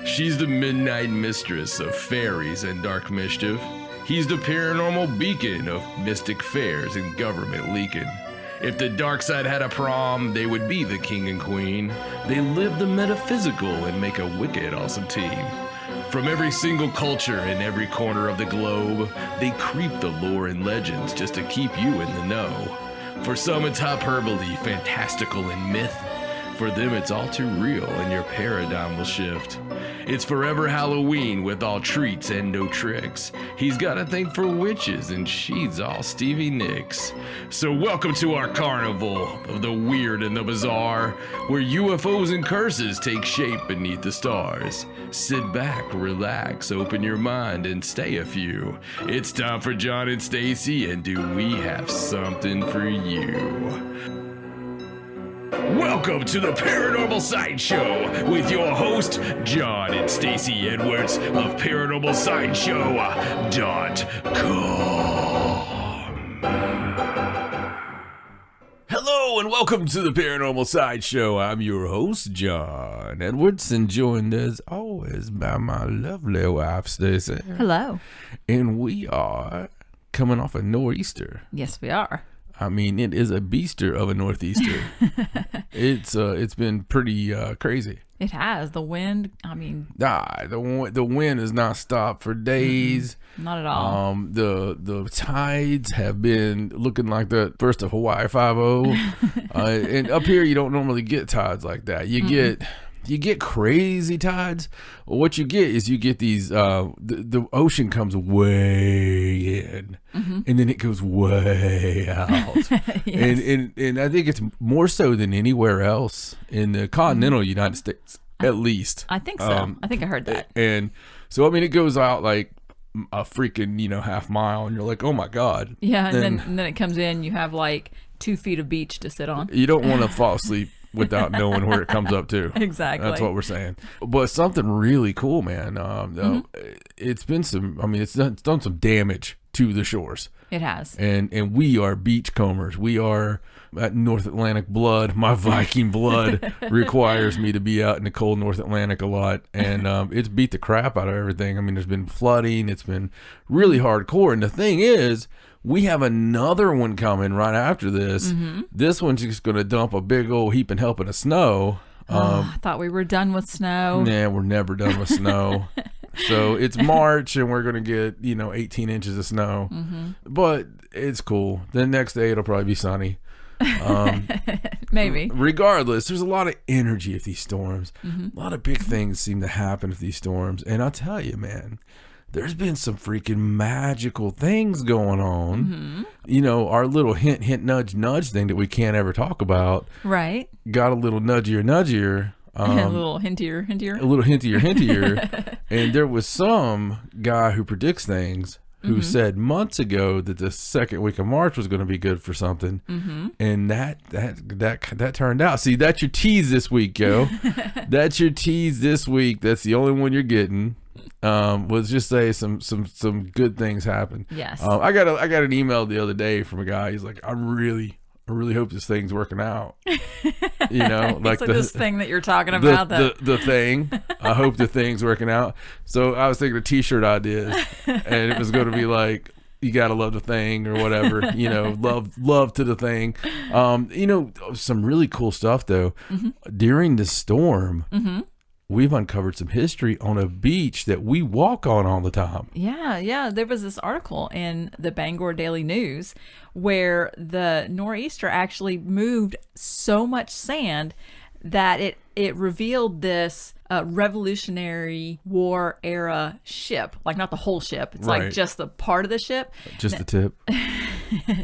She's the midnight mistress of fairies and dark mischief. He's the paranormal beacon of mystic fairs and government leaking. If the dark side had a prom, they would be the king and queen. They live the metaphysical and make a wicked awesome team. From every single culture in every corner of the globe, they creep the lore and legends just to keep you in the know. For some it's hyperbole, fantastical and myth. For them it's all too real and your paradigm will shift. It's forever Halloween with all treats and no tricks. He's got a thing for witches and she's all Stevie Nicks. So welcome to our carnival of the weird and the bizarre, where UFOs and curses take shape beneath the stars. Sit back, relax, open your mind and stay a few. It's time for John and Stacey, and do we have something for you? Welcome to the Paranormal Sideshow with your host, John and Stacey Edwards of ParanormalSideshow.com. Hello and welcome to the Paranormal Sideshow. I'm your host, John Edwards, and joined as always by my lovely wife, Stacey. Hello. And we are coming off a nor'easter. Yes, we are. I mean, it is a beaster of a northeaster. It's been pretty crazy. It has. The wind, I mean... The wind has not stopped for days. Not at all. The tides have been looking like the first of Hawaii 5-0. And up here, you don't normally get tides like that. You get crazy tides. What you get is these, the ocean comes way in, and then it goes way out. Yes. And I think it's more so than anywhere else in the continental United States, at least. I think so. I think I heard that. And so, I mean, it goes out like a freaking, half mile, and you're like, oh my God. Yeah, and then it comes in, you have like 2 feet of beach to sit on. You don't want to fall asleep without knowing where it comes up to. Exactly. That's what we're saying. But something really cool, man. It's been it's done some damage to the shores. It has. And we are beachcombers. We are at North Atlantic blood. My Viking blood requires me to be out in the cold North Atlantic a lot. And it's beat the crap out of everything. I mean, there's been flooding. It's been really hardcore. And the thing is, we have another one coming right after this. This one's just going to dump a big old heap and helping of snow. I thought we were done with snow. Nah, we're never done with snow. So it's March and we're going to get, 18 inches of snow. But it's cool. The next day it'll probably be sunny. Maybe. Regardless, there's a lot of energy with these storms. A lot of big things seem to happen with these storms. And I'll tell you, man, there's been some freaking magical things going on. Our little hint, nudge thing that we can't ever talk about. Right. Got a little nudgier. A little hintier. A little hintier. And there was some guy who predicts things who said months ago that the second week of March was going to be good for something. And that turned out. See, that's your tease this week, yo. That's your tease this week. That's the only one you're getting. Was just say some good things happen. Yes. I got an email the other day from a guy. He's like, I really hope this thing's working out. Like this thing that you're talking about. The thing. I hope the thing's working out. So I was thinking of t-shirt ideas, and it was going to be like, you gotta love the thing or whatever. Love to the thing. Some really cool stuff though. During the storm. We've uncovered some history on a beach that we walk on all the time. Yeah. There was this article in the Bangor Daily News where the nor'easter actually moved so much sand that it revealed this Revolutionary War era ship. Like not the whole ship. It's right. Like just the part of the ship. Just the tip.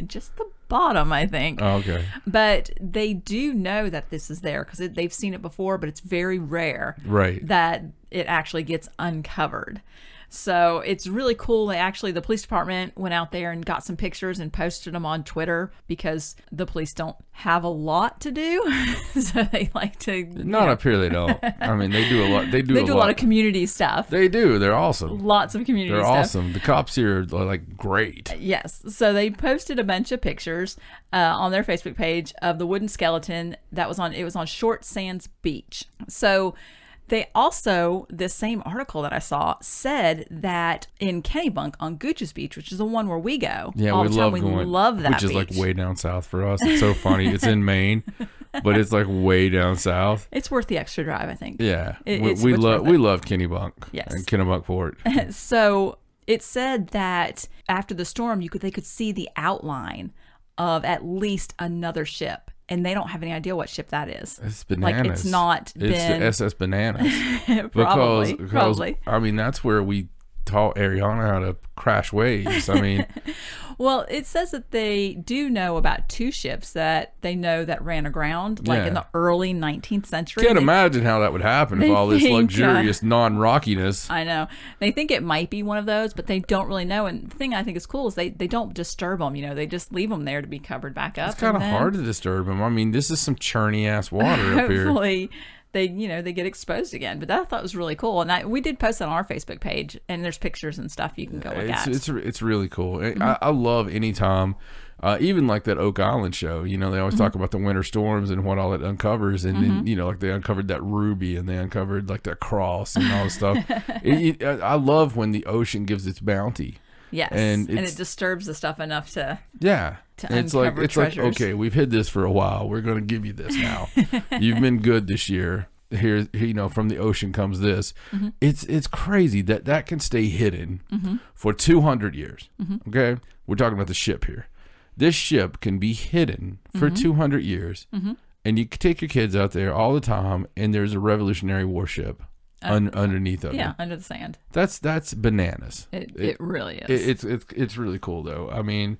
Just the bottom, I think. Oh, okay. But they do know that this is there because they've seen it before, but it's very rare that it actually gets uncovered. So it's really cool. The police department went out there and got some pictures and posted them on Twitter because the police don't have a lot to do. So they like to... Not up here, they don't. I mean, they do a lot. They do a lot of community stuff. They do. They're awesome. Lots of community stuff. They're awesome. The cops here are like great. Yes. So they posted a bunch of pictures on their Facebook page of the wooden skeleton that was on Short Sands Beach. So They also, this same article that I saw said that in Kennebunk on Gooch's Beach, which is the one where we go, yeah, all we the time, love going, love that which is beach. like way down south for us. It's so funny. It's in Maine, but it's like way down south. It's worth the extra drive, I think. Yeah, It's we worth love Kennebunk. Yes, and Kennebunkport. So it said that after the storm, they could see the outline of at least another ship. And they don't have any idea what ship that is. It's Bananas. Like, it's not been... It's the SS Bananas. Probably. I mean, that's where we taught Ariana how to crash waves. I mean... Well, it says that they do know about 2 ships that they know that ran aground, like in the early 19th century. Can't imagine how that would happen with all this luxurious non-rockiness. I know. They think it might be one of those, but they don't really know. And the thing I think is cool is they don't disturb them. They just leave them there to be covered back up. It's kind of hard to disturb them. I mean, this is some churny-ass water up here. Hopefully they get exposed again. But that I thought was really cool. And we did post it on our Facebook page, and there's pictures and stuff you can go look at. It's really cool. I love any time, even like that Oak Island show, they always talk about the winter storms and what all it uncovers. And then, like they uncovered that ruby and they uncovered like that cross and all this stuff. I love when the ocean gives its bounty. Yes, and it disturbs the stuff enough to it's like okay, we've hid this for a while. We're going to give you this now. You've been good this year. Here, from the ocean comes this. It's crazy that can stay hidden for 200 years. Okay, we're talking about the ship here. This ship can be hidden for 200 years, and you can take your kids out there all the time, and there's a Revolutionary War ship underneath of it. Yeah, under the sand. That's bananas. It really is. It's really cool though. I mean,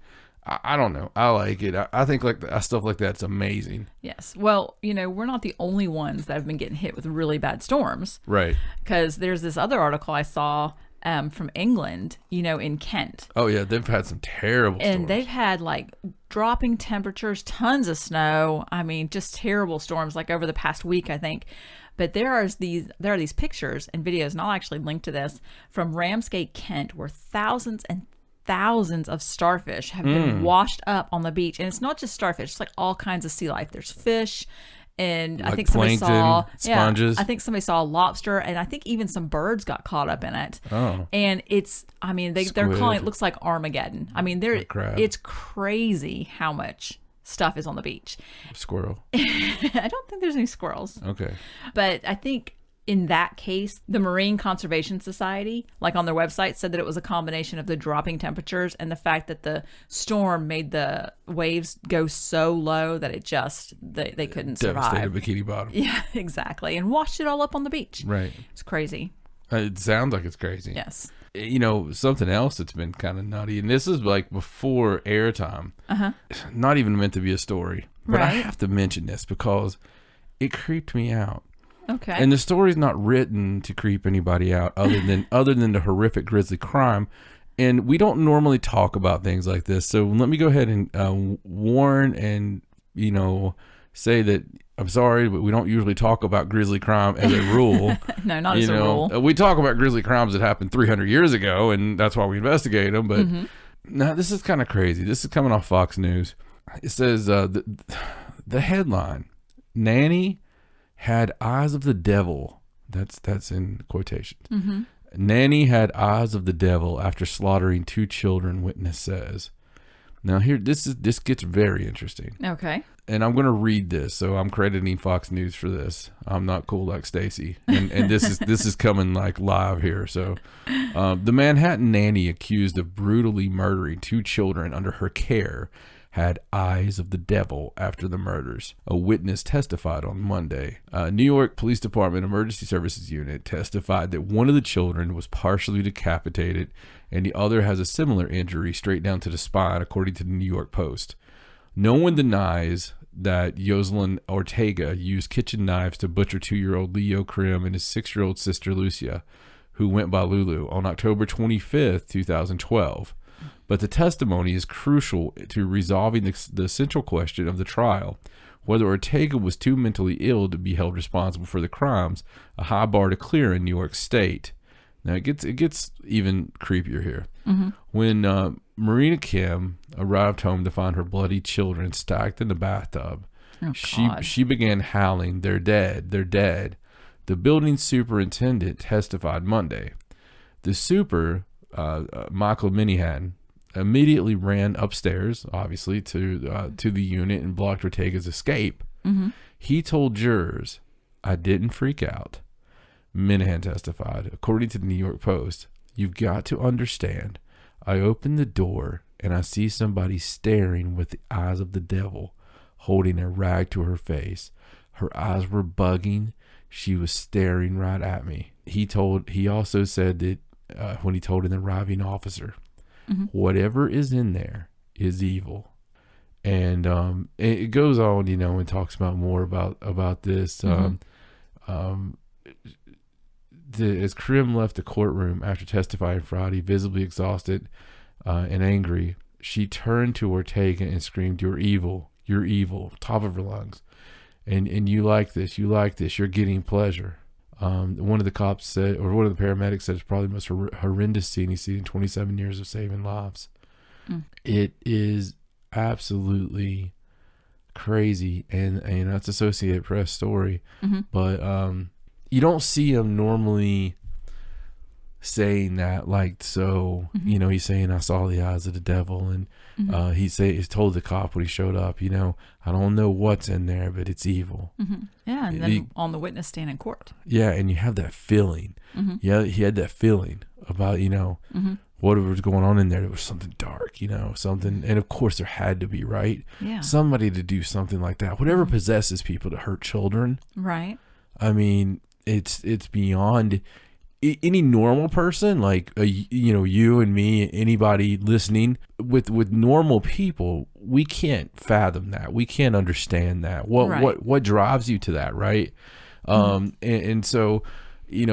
I don't know. I like it. I think stuff like that's amazing. Yes. Well, we're not the only ones that have been getting hit with really bad storms. Right. Because there's this other article I saw from England, in Kent. Oh yeah, they've had some terrible storms. And they've had like dropping temperatures, tons of snow. I mean, just terrible storms like over the past week, I think. But there are these pictures and videos, and I'll actually link to this, from Ramsgate, Kent, where thousands and thousands of starfish have been washed up on the beach. And it's not just starfish, it's like all kinds of sea life. There's fish, and like I think somebody saw sponges. I think somebody saw a lobster, and I think even some birds got caught up in it. Oh. And they're calling it, looks like Armageddon. I mean, it's crazy how much stuff is on the beach. Squirrel. I don't think there's any squirrels. Okay. But I think in that case, the Marine Conservation Society, like on their website, said that it was a combination of the dropping temperatures and the fact that the storm made the waves go so low that it just, they couldn't survive. Devastated Bikini Bottom. Yeah, exactly. And washed it all up on the beach. Right. It's crazy. It sounds like it's crazy. Yes. Something else that's been kind of nutty, and this is like before airtime. Not even meant to be a story, but I have to mention this because it creeped me out. Okay. And the story's not written to creep anybody out other than the horrific grisly crime. And we don't normally talk about things like this. So let me go ahead and warn and, say that I'm sorry, but we don't usually talk about grisly crime as a rule. No, not as a rule. We talk about grisly crimes that happened 300 years ago, and that's why we investigate them. But now this is kind of crazy. This is coming off Fox News. It says the headline, Nanny had eyes of the devil. That's in quotations. Nanny had eyes of the devil after slaughtering 2 children, witness says. Now here, this gets very interesting. Okay. And I'm going to read this, so I'm crediting Fox News for this. I'm not cool like Stacey, and this is coming like live here. So, the Manhattan nanny accused of brutally murdering 2 children under her care had eyes of the devil after the murders. A witness testified on Monday. New York Police Department Emergency Services Unit testified that one of the children was partially decapitated, and the other has a similar injury straight down to the spine, according to the New York Post. No one denies that Yoselin Ortega used kitchen knives to butcher 2-year-old Leo Krim and his 6-year-old sister Lucia, who went by Lulu, on October 25th, 2012. But the testimony is crucial to resolving the central question of the trial, whether Ortega was too mentally ill to be held responsible for the crimes, a high bar to clear in New York State. Now it gets even creepier here. When Marina Kim arrived home to find her bloody children stacked in the bathtub, she began howling, "They're dead, they're dead." The building superintendent testified Monday. The super, Michael Minihan, immediately ran upstairs, obviously, to the unit and blocked Ortega's escape. Mm-hmm. He told jurors, "I didn't freak out." Minihan testified, according to the New York Post, "You've got to understand, I opened the door and I see somebody staring with the eyes of the devil, holding a rag to her face. Her eyes were bugging. She was staring right at me." He also said that when he told an arriving officer, mm-hmm. whatever is in there is evil. And it goes on, and talks about more about this. Mm-hmm. As Krim left the courtroom after testifying Friday, visibly exhausted and angry, she turned to Ortega and screamed, "You're evil, top of her lungs. And you like this, you're getting pleasure." One of the cops said, or one of the paramedics said, it's probably the most horrendous scene he's seen in 27 years of saving lives. Mm. It is absolutely crazy, and that's Associated Press story. Mm-hmm. But you don't see him normally saying that, like, so, mm-hmm. He's saying, "I saw the eyes of the devil," and mm-hmm. He told the cop when he showed up, "I don't know what's in there, but it's evil." Mm-hmm. Yeah, and then on the witness stand in court. Yeah, and you have that feeling. Mm-hmm. Yeah, he had that feeling about, mm-hmm. whatever was going on in there. There was something dark, something, and of course there had to be, right? Yeah. Somebody to do something like that. Whatever mm-hmm. possesses people to hurt children. Right. I mean, it's beyond any normal person, like you and me, anybody listening, with normal people, we can't fathom that. We can't understand that. What drives you to that, right? Mm-hmm. And so,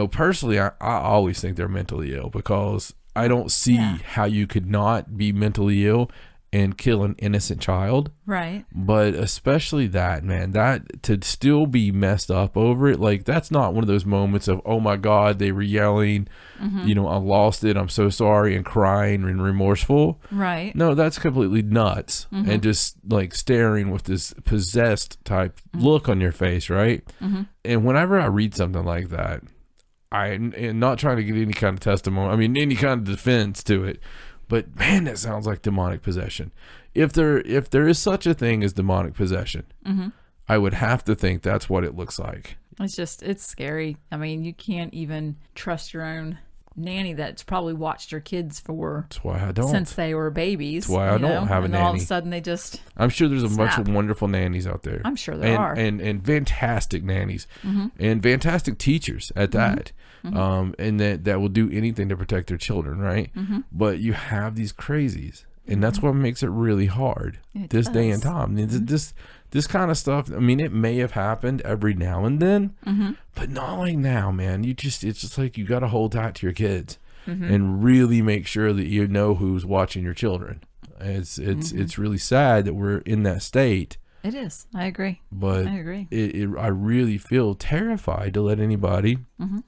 personally, I always think they're mentally ill, because I don't see how you could not be mentally ill and kill an innocent child. Right. But especially that, man, that to still be messed up over it, like, that's not one of those moments of, oh my God, they were yelling, mm-hmm. I lost it, I'm so sorry, and crying and remorseful. Right. No, that's completely nuts. Mm-hmm. And just like staring with this possessed type mm-hmm. look on your face, right? Mm-hmm. And whenever I read something like that, I'm not trying to get any kind of testimony, any kind of defense to it, but man, that sounds like demonic possession. If there is such a thing as demonic possession, mm-hmm. I would have to think that's what it looks like. It's scary. You can't even trust your own nanny that's probably watched your kids that's why I don't. Since they were babies. That's why I don't have a nanny. All of a sudden they just I'm sure there's a bunch of wonderful nannies out there. I'm sure there are. And fantastic nannies. Mm-hmm. And fantastic teachers at that. Mm-hmm. And that will do anything to protect their children, right? Mm-hmm. But you have these crazies, and that's what makes it really hard this day and time. Mm-hmm. This kind of stuff, it may have happened every now and then, mm-hmm. but not like now, man. It's just like you got to hold tight to your kids mm-hmm. and really make sure that you know who's watching your children. It's really sad that we're in that state. It is. I agree. But I agree. I really feel terrified to let anybody mm-hmm.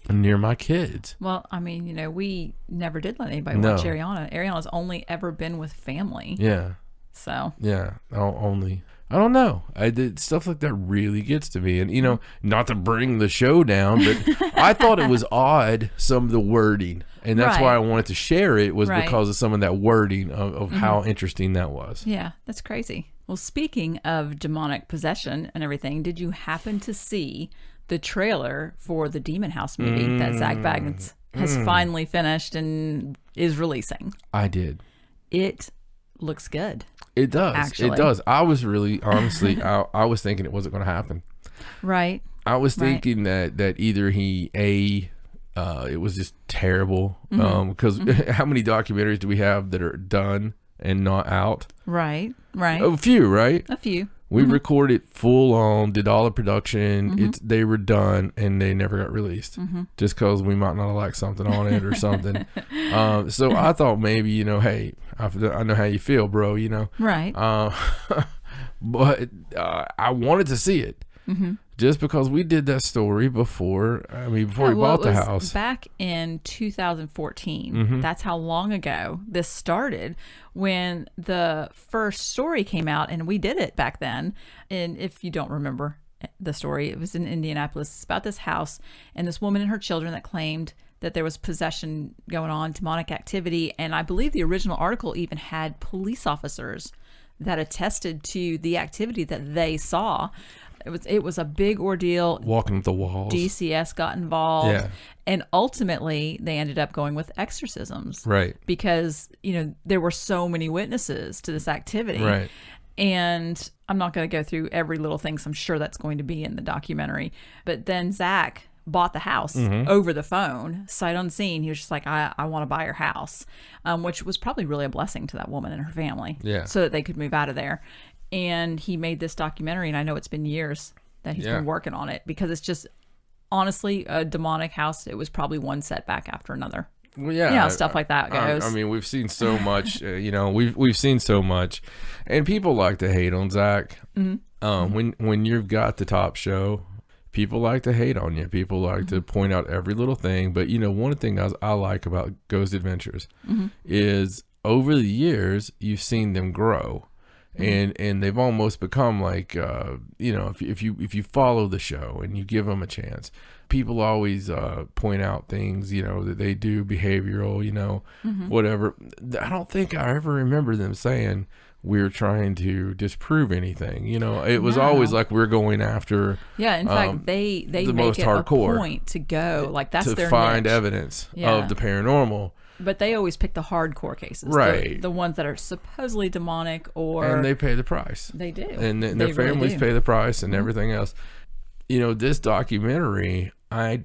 near my kids. Well, we never did let anybody watch Ariana. Ariana's only ever been with family. Yeah. So. Yeah. Only. I don't know. Stuff like that really gets to me. And, not to bring the show down, but I thought it was odd, some of the wording. And that's why I wanted to share it, was because of some of that wording of mm-hmm. how interesting that was. Yeah, that's crazy. Well, speaking of demonic possession and everything, did you happen to see the trailer for the Demon House movie that Zach Bagans has finally finished and is releasing? I did. It looks good. It does. Actually. It does. I was really, honestly, I was thinking it wasn't going to happen. Right. I was thinking that either it was just terrible. Mm-hmm. Because mm-hmm. how many documentaries do we have that are done and not out? Right. A few, right? A few. We mm-hmm. recorded full on, did all the production. Mm-hmm. They were done, and they never got released, mm-hmm. just because we might not like something on it or something. So I thought maybe, hey, I know how you feel, bro. Right. But I wanted to see it. Mm-hmm. Just because we did that story before we bought the house. Back in 2014. Mm-hmm. That's how long ago this started, when the first story came out, and we did it back then. And if you don't remember, the story. It was in Indianapolis. It's about this house and this woman and her children that claimed that there was possession going on, demonic activity. And I believe the original article even had police officers that attested to the activity that they saw. It was a big ordeal. Walking up the walls. DCS got involved. Yeah. And ultimately, they ended up going with exorcisms. Right. Because, there were so many witnesses to this activity. Right. And I'm not going to go through every little thing, so I'm sure that's going to be in the documentary. But then Zach bought the house over the phone, sight unseen. He was just like, I want to buy your house, which was probably really a blessing to that woman and her family, so that they could move out of there. And he made this documentary, and I know it's been years that he's been working on it, because it's just, honestly, a demonic house. It was probably one setback after another. Well, yeah, stuff like that goes. I mean, we've seen so much. We've seen so much, and people like to hate on Zach. When you've got the top show, people like to hate on you. People like to point out every little thing. But one thing I like about Ghost Adventures is over the years you've seen them grow. And they've almost become like, if you follow the show and you give them a chance, people always point out things, that they do behavioral, whatever. I don't think I ever remember them saying we're trying to disprove anything. It was always like we're going after. Yeah, in fact, they the make most it hardcore a point to go like that's to their find niche. evidence of the paranormal. But they always pick the hardcore cases, right? The ones that are supposedly demonic, and they pay the price. They do, and their families pay the price, and everything else. This documentary, I'm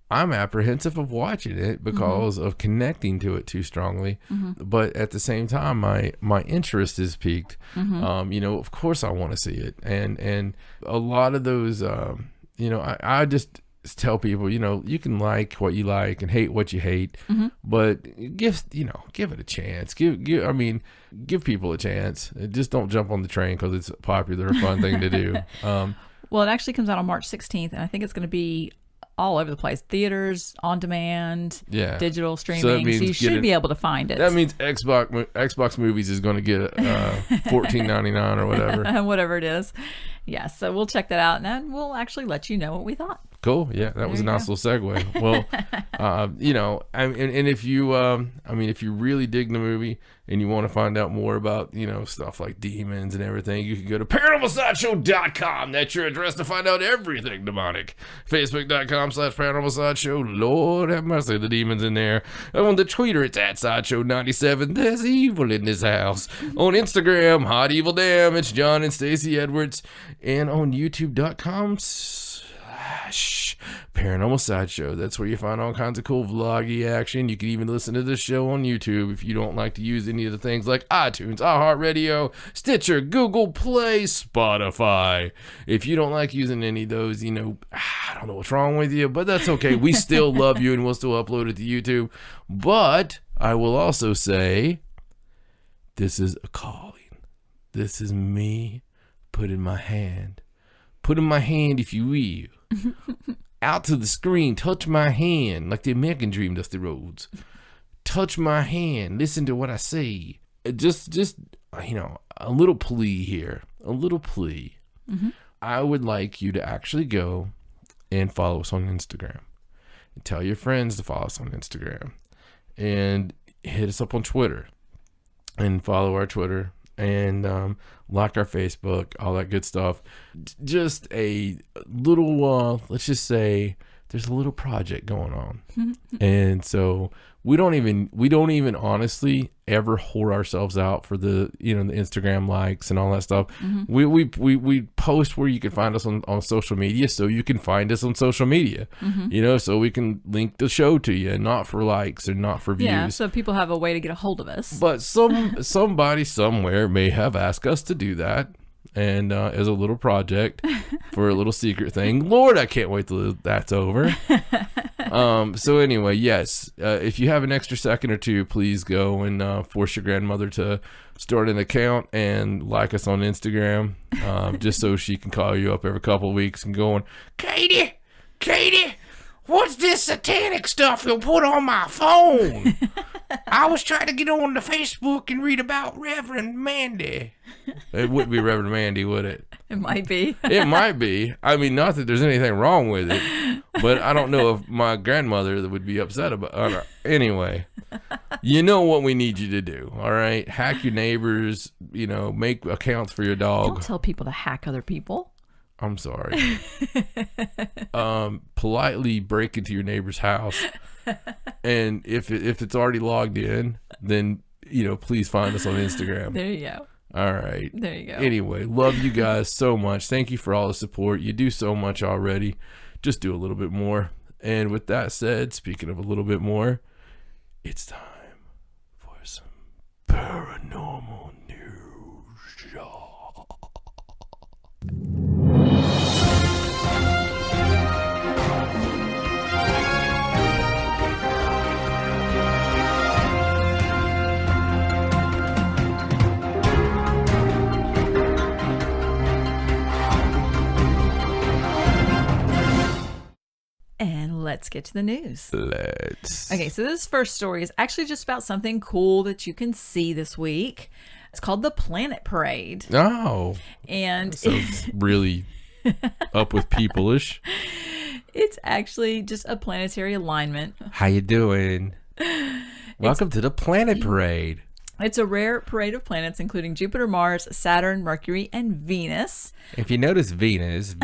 apprehensive of watching it because of connecting to it too strongly. But at the same time, my interest is piqued. Of course I want to see it, and a lot of those, I just tell people, you can like what you like and hate what you hate, but give it a chance. Give people a chance. Just don't jump on the train because it's a popular, fun thing to do. Well, it actually comes out on March 16th, and I think it's going to be all over the place. Theaters, on demand, digital streaming. So you should be able to find it. That means Xbox Movies is going to get $14.99 or whatever. Whatever it is. Yeah, so we'll check that out, and then we'll actually let you know what we thought. Cool. Yeah, that was a nice little segue. Well, and if you really dig the movie and you want to find out more about, stuff like demons and everything, you can go to ParanormalSideshow.com. That's your address to find out everything demonic. Facebook.com/ParanormalSideshow. Lord have mercy, the demons in there. On the Twitter, it's @Sideshow97. There's evil in this house. On Instagram, Hot Evil Damn. It's John and Stacey Edwards. And on YouTube.com/Paranormal Sideshow. That's where you find all kinds of cool vloggy action. You can even listen to this show on YouTube if you don't like to use any of the things like iTunes, iHeartRadio, Stitcher, Google Play, Spotify. If you don't like using any of those, I don't know what's wrong with you, but that's okay. We still love you and we'll still upload it to YouTube. But I will also say, this is a calling. This is me putting my hand, if you will, out to the screen. Touch my hand like the American Dream, Dusty Rhodes. Touch my hand. Listen to what I say. Just a little plea here. A little plea. I would like you to actually go and follow us on Instagram. And tell your friends to follow us on Instagram. And hit us up on Twitter. And follow our Twitter. And like our Facebook, all that good stuff. Just a little, let's just say there's a little project going on. And so we don't even honestly ever whore ourselves out for the the Instagram likes and all that stuff. We post where you can find us on social media, so you can find us on social media. So we can link the show to you, and not for likes or not for views. Yeah, so people have a way to get a hold of us. But somebody somewhere may have asked us to do that, and as a little project for a little secret thing. Lord, I can't wait till that's over. So anyway, yes, if you have an extra second or two, please go and force your grandmother to start an account and like us on Instagram, just so she can call you up every couple of weeks and going, Katie, what's this satanic stuff you put on my phone? I was trying to get on the Facebook and read about Reverend Mandy. It wouldn't be Reverend Mandy, would it? It might be. It might be. I mean, not that there's anything wrong with it, but I don't know if my grandmother would be upset about it. Anyway, you know what we need you to do, all right? Hack your neighbors, make accounts for your dog. Don't tell people to hack other people. I'm sorry. Politely break into your neighbor's house, and if it's already logged in, then please find us on Instagram. There you go. All right. There you go. Anyway, love you guys so much. Thank you for all the support. You do so much already. Just do a little bit more. And with that said, speaking of a little bit more, it's time for some paranormal news. And let's get to the news. Let's. Okay, so this first story is actually just about something cool that you can see this week. It's called the Planet Parade. Oh. And so it's really up with people-ish. It's actually just a planetary alignment. How you doing? Welcome to the Planet Parade. It's a rare parade of planets, including Jupiter, Mars, Saturn, Mercury, and Venus. If you notice Venus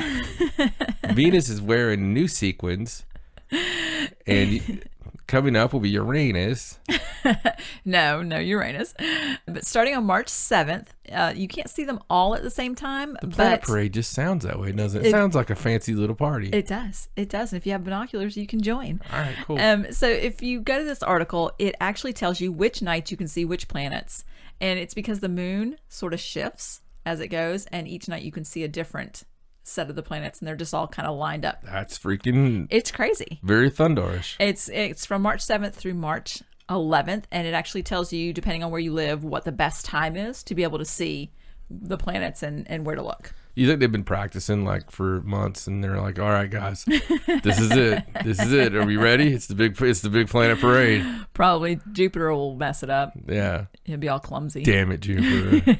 is wearing new sequins, and coming up will be Uranus. No, Uranus. But starting on March 7th, you can't see them all at the same time. The Planet Parade just sounds that way, doesn't it? It sounds like a fancy little party. It does. It does. And if you have binoculars, you can join. All right, cool. So if you go to this article, it actually tells you which nights you can see which planets. And it's because the moon sort of shifts as it goes, and each night you can see a different set of the planets, and they're just all kind of lined up. That's freaking... It's crazy. Very thunderish. It's from March 7th through March 11th, and it actually tells you, depending on where you live, what the best time is to be able to see the planets and where to look. You think they've been practicing like for months, and they're like, "All right, guys, this is it. This is it. Are we ready? It's the big Planet Parade." Probably Jupiter will mess it up. Yeah, he'll be all clumsy. Damn it, Jupiter.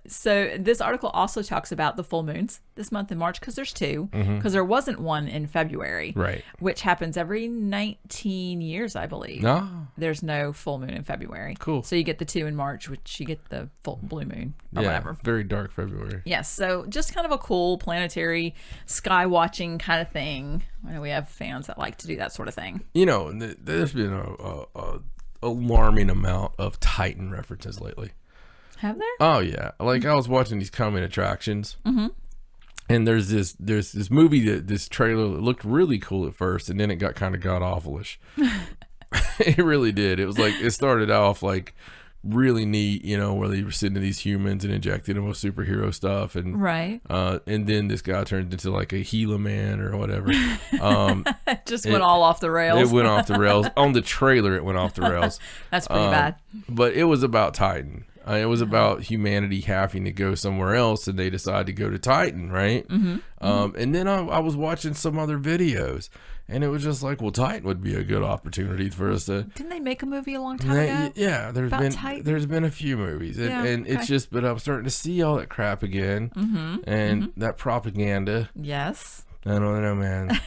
So this article also talks about the full moons this month in March, because there's two, because there wasn't one in February, right? Which happens every 19 years, I believe. No, there's no full moon in February. Cool. So you get the two in March, which you get the full blue moon or whatever. Very dark February. Yes. So just kind of a cool planetary sky watching kind of thing. I know we have fans that like to do that sort of thing. There's been a alarming amount of Titan references lately. Have there? Oh yeah, like I was watching these coming attractions, and there's this movie this trailer that looked really cool at first, and then it got kind of god awfulish. It really did. It was like it started off like really neat, where they were sitting to these humans and injecting them with superhero stuff, and right, and then this guy turned into like a Gila man or whatever. Just went all off the rails. It went off the rails on the trailer. It went off the rails. That's pretty bad. But it was about Titan. It was about humanity having to go somewhere else, and they decided to go to Titan, right? And then I was watching some other videos, and it was just like, well, Titan would be a good opportunity for us to. Didn't they make a movie a long time ago? Yeah, there's been a few movies, and it's just, but I'm starting to see all that crap again, and that propaganda. Yes. I don't know, man.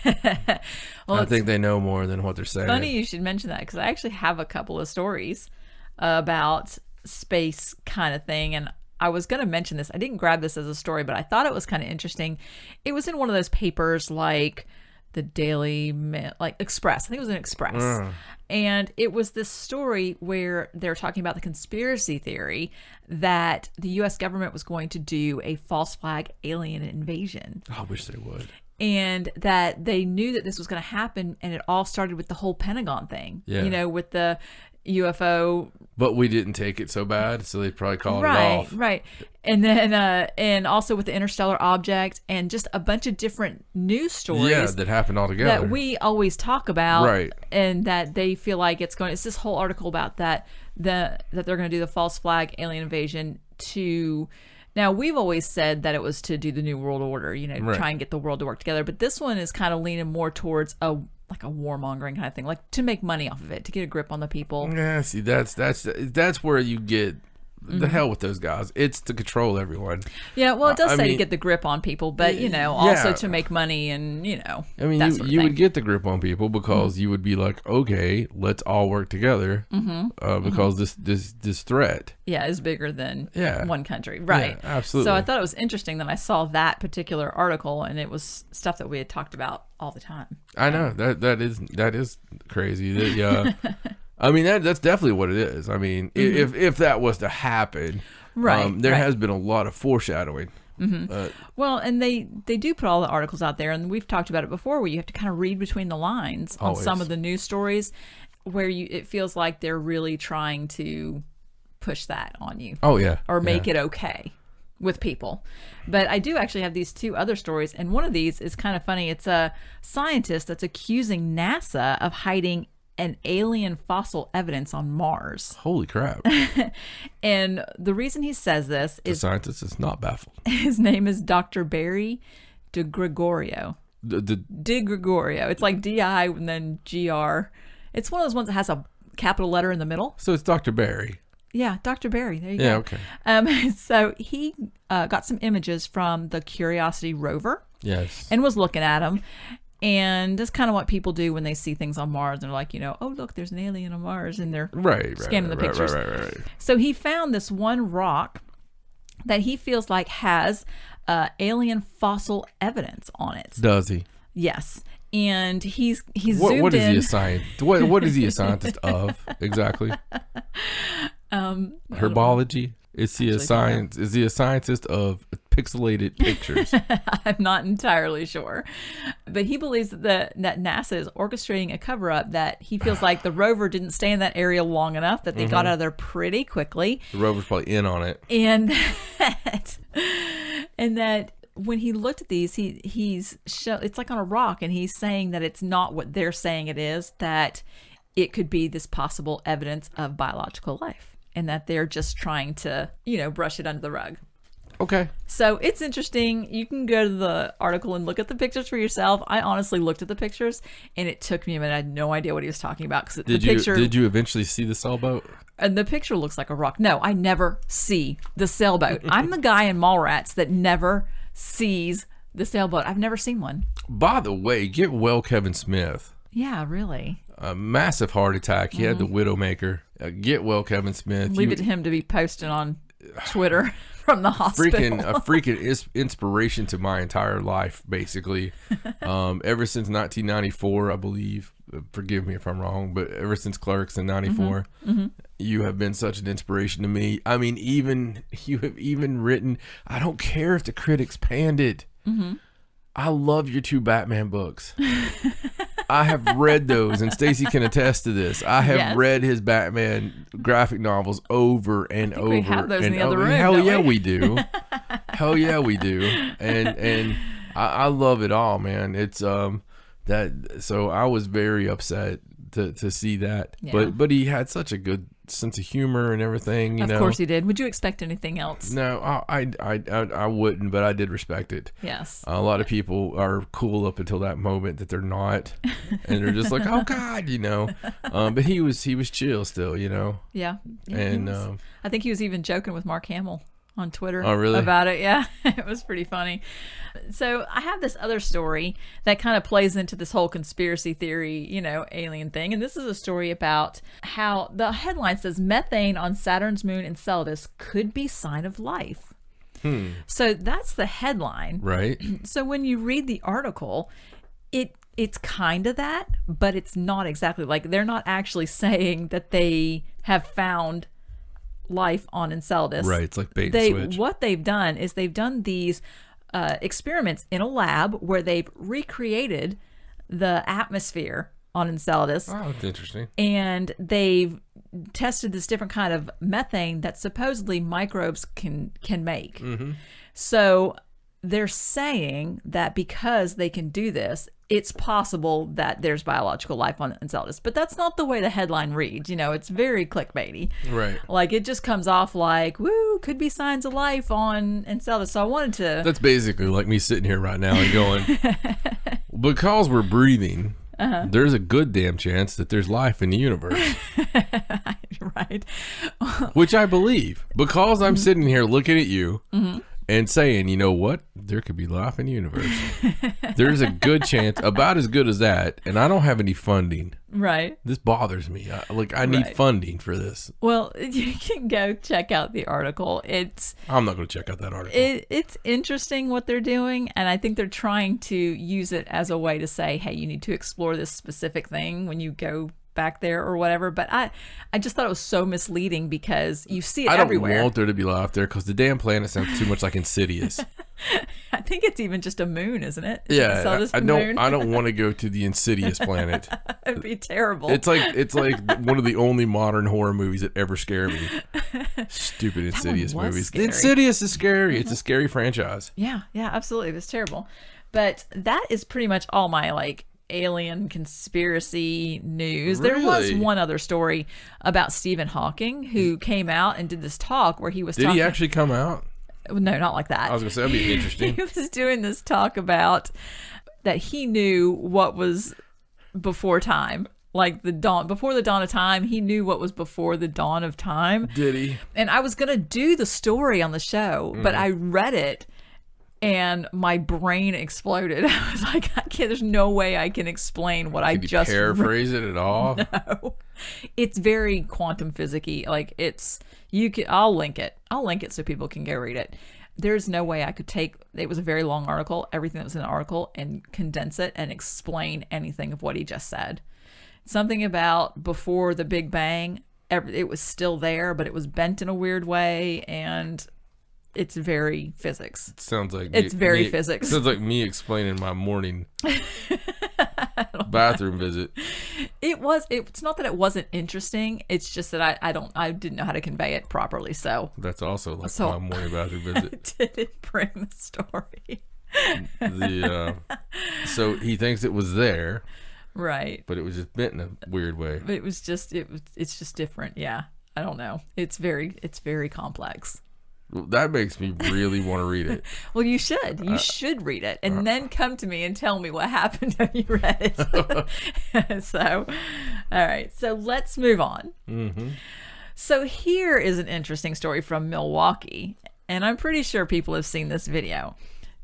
I think they know more than what they're saying. Funny you should mention that, because I actually have a couple of stories about space kind of thing, and I was going to mention this. I didn't grab this as a story, but I thought it was kind of interesting. It was in one of those papers like the Daily Mail, like Express. I think it was an Express. And it was this story where they're talking about the conspiracy theory that the U.S. government was going to do a false flag alien invasion. I wish they would. And that they knew that this was going to happen, and it all started with the whole Pentagon thing. Yeah. With the UFO. But we didn't take it so bad, so they probably called it off. Right. And then and also with the interstellar object, and just a bunch of different news stories that happened all together that we always talk about, right? And that they feel like it's this whole article about that they're going to do the false flag alien invasion to. Now, we've always said that it was to do the New World Order, try and get the world to work together. But this one is kind of leaning more towards a warmongering kind of thing, like to make money off of it, to get a grip on the people. Yeah, see, that's where you get the hell with those guys. It's to control everyone. Yeah, well, it does say to get the grip on people, but, also to make money and, I mean, you would get the grip on people because you would be like, okay, let's all work together because this threat. Yeah, is bigger than one country. Right. Yeah, absolutely. So I thought it was interesting that I saw that particular article, and it was stuff that we had talked about all the time. I know. That is crazy. I mean, that's definitely what it is. I mean, if that was to happen, there has been a lot of foreshadowing. Well, and they do put all the articles out there, and we've talked about it before, where you have to kind of read between the lines on some of the news stories, where it feels like they're really trying to push that on you. Oh, yeah. Or make it okay with people. But I do actually have these 2 other stories, and one of these is kind of funny. It's a scientist that's accusing NASA of hiding an alien fossil evidence on Mars. Holy crap. And the reason he says this is... The scientist is not baffled. His name is Dr. Barry De Gregorio. De Gregorio. It's like D-I and then G-R. It's one of those ones that has a capital letter in the middle. So it's Dr. Barry. Yeah, Dr. Barry. There you go. Yeah, okay. So he got some images from the Curiosity rover. Yes. And was looking at them. And that's kind of what people do when they see things on Mars. They're like, oh, look, there's an alien on Mars. And they're scanning the pictures. Right. So he found this one rock that he feels like has alien fossil evidence on it. Does he? Yes. And he's zoomed in. What is he a scientist? What is he a scientist of exactly? Herbology? Is he a science? Is he a scientist of pixelated pictures? I'm not entirely sure, but he believes that NASA is orchestrating a cover-up, that he feels like the rover didn't stay in that area long enough, that they got out of there pretty quickly. The rover's probably in on it, and that when he looked at these, it's like on a rock, and he's saying that it's not what they're saying it is, that it could be this possible evidence of biological life. And that they're just trying to, brush it under the rug. Okay. So it's interesting. You can go to the article and look at the pictures for yourself. I honestly looked at the pictures, and it took me a minute. I had no idea what he was talking about. Did you eventually see the sailboat? And the picture looks like a rock. No, I never see the sailboat. I'm the guy in Mallrats that never sees the sailboat. I've never seen one. By the way, get well Kevin Smith. Yeah, really. A massive heart attack. He had the Widowmaker. Get well, Kevin Smith. Leave it to him to be posting on Twitter from the hospital. A freaking inspiration to my entire life, basically. Ever since 1994, I believe. Forgive me if I'm wrong, but ever since Clerks in 94, you have been such an inspiration to me. I mean, you have even written, I don't care if the critics panned it. I love your 2 Batman books. I have read those, and Stacey can attest to this. I have read his Batman graphic novels over and over. We have those in the other room. Hell yeah, we do. Hell yeah, we do. And I love it all, man. It's so I was very upset to see that. Yeah. But he had such a good sense of humor and everything. Of course he did. Would you expect anything else? No, I wouldn't, but I did respect it. Yes. A lot of people are cool up until that moment that they're not, and they're just like, oh God, But he was chill still, Yeah. And I think he was even joking with Mark Hamill on Twitter about it. Yeah, it was pretty funny. So I have this other story that kind of plays into this whole conspiracy theory, alien thing. And this is a story about how the headline says methane on Saturn's moon Enceladus could be sign of life. So that's the headline. Right. So when you read the article, it's kind of that, but it's not exactly. Like, they're not actually saying that they have found life on Enceladus. Right, it's like bait and switch. What they've done is they've done these experiments in a lab where they've recreated the atmosphere on Enceladus. Oh, that's interesting. And they've tested this different kind of methane that supposedly microbes can make. So they're saying that because they can do this, it's possible that there's biological life on Enceladus. But that's not the way the headline reads. It's very clickbaity. Right. Like, it just comes off like, woo, could be signs of life on Enceladus. So I wanted to... That's basically like me sitting here right now and going, because we're breathing, there's a good damn chance that there's life in the universe. Right. Which I believe, because I'm sitting here looking at you and saying, you know what? There could be life in the universe. There's a good chance, about as good as that, and I don't have any funding. Right. This bothers me. I need funding for this. Well, you can go check out the article. I'm not going to check out that article. It's interesting what they're doing, and I think they're trying to use it as a way to say, hey, you need to explore this specific thing when you go back there or whatever. But I just thought it was so misleading because you see it everywhere. I don't want there to be life there because the damn planet sounds too much like Insidious. I think it's even just a moon, isn't it? Yeah, I don't want to go to the Insidious planet. It'd be terrible. It's like one of the only modern horror movies that ever scare me. Stupid Insidious movies. Scary. Insidious is scary. It's a scary franchise. Yeah, absolutely. It was terrible. But that is pretty much all my alien conspiracy news. Really? There was one other story about Stephen Hawking who came out and did this talk where he was Did he actually come out? No, not like that. I was going to say, that'd be interesting. He was doing this talk about that he knew what was before time. Like before the dawn of time, he knew what was before the dawn of time. Did he? And I was going to do the story on the show, but I read it and my brain exploded. I was like, there's no way I can explain what I just read. Paraphrase it at all? No. It's very quantum physics-y. I'll link it. I'll link it so people can go read it. There's no way I could take, it was a very long article, everything that was in the article, and condense it and explain anything of what he just said. Something about before the Big Bang, it was still there, but it was bent in a weird way, and it's very physics. Sounds like it's very physics. Sounds like me explaining my morning bathroom visit. It's not that it wasn't interesting. It's just that I didn't know how to convey it properly. So that's also my morning bathroom visit. I didn't bring the story. So he thinks it was there, right? But it was just bent in a weird way. It's just different. Yeah, I don't know. It's very complex. That makes me really want to read it. Well, you should. You should read it and then come to me and tell me what happened when you read it. So, all right. So let's move on. Mm-hmm. So here is an interesting story from Milwaukee, and I'm pretty sure people have seen this video.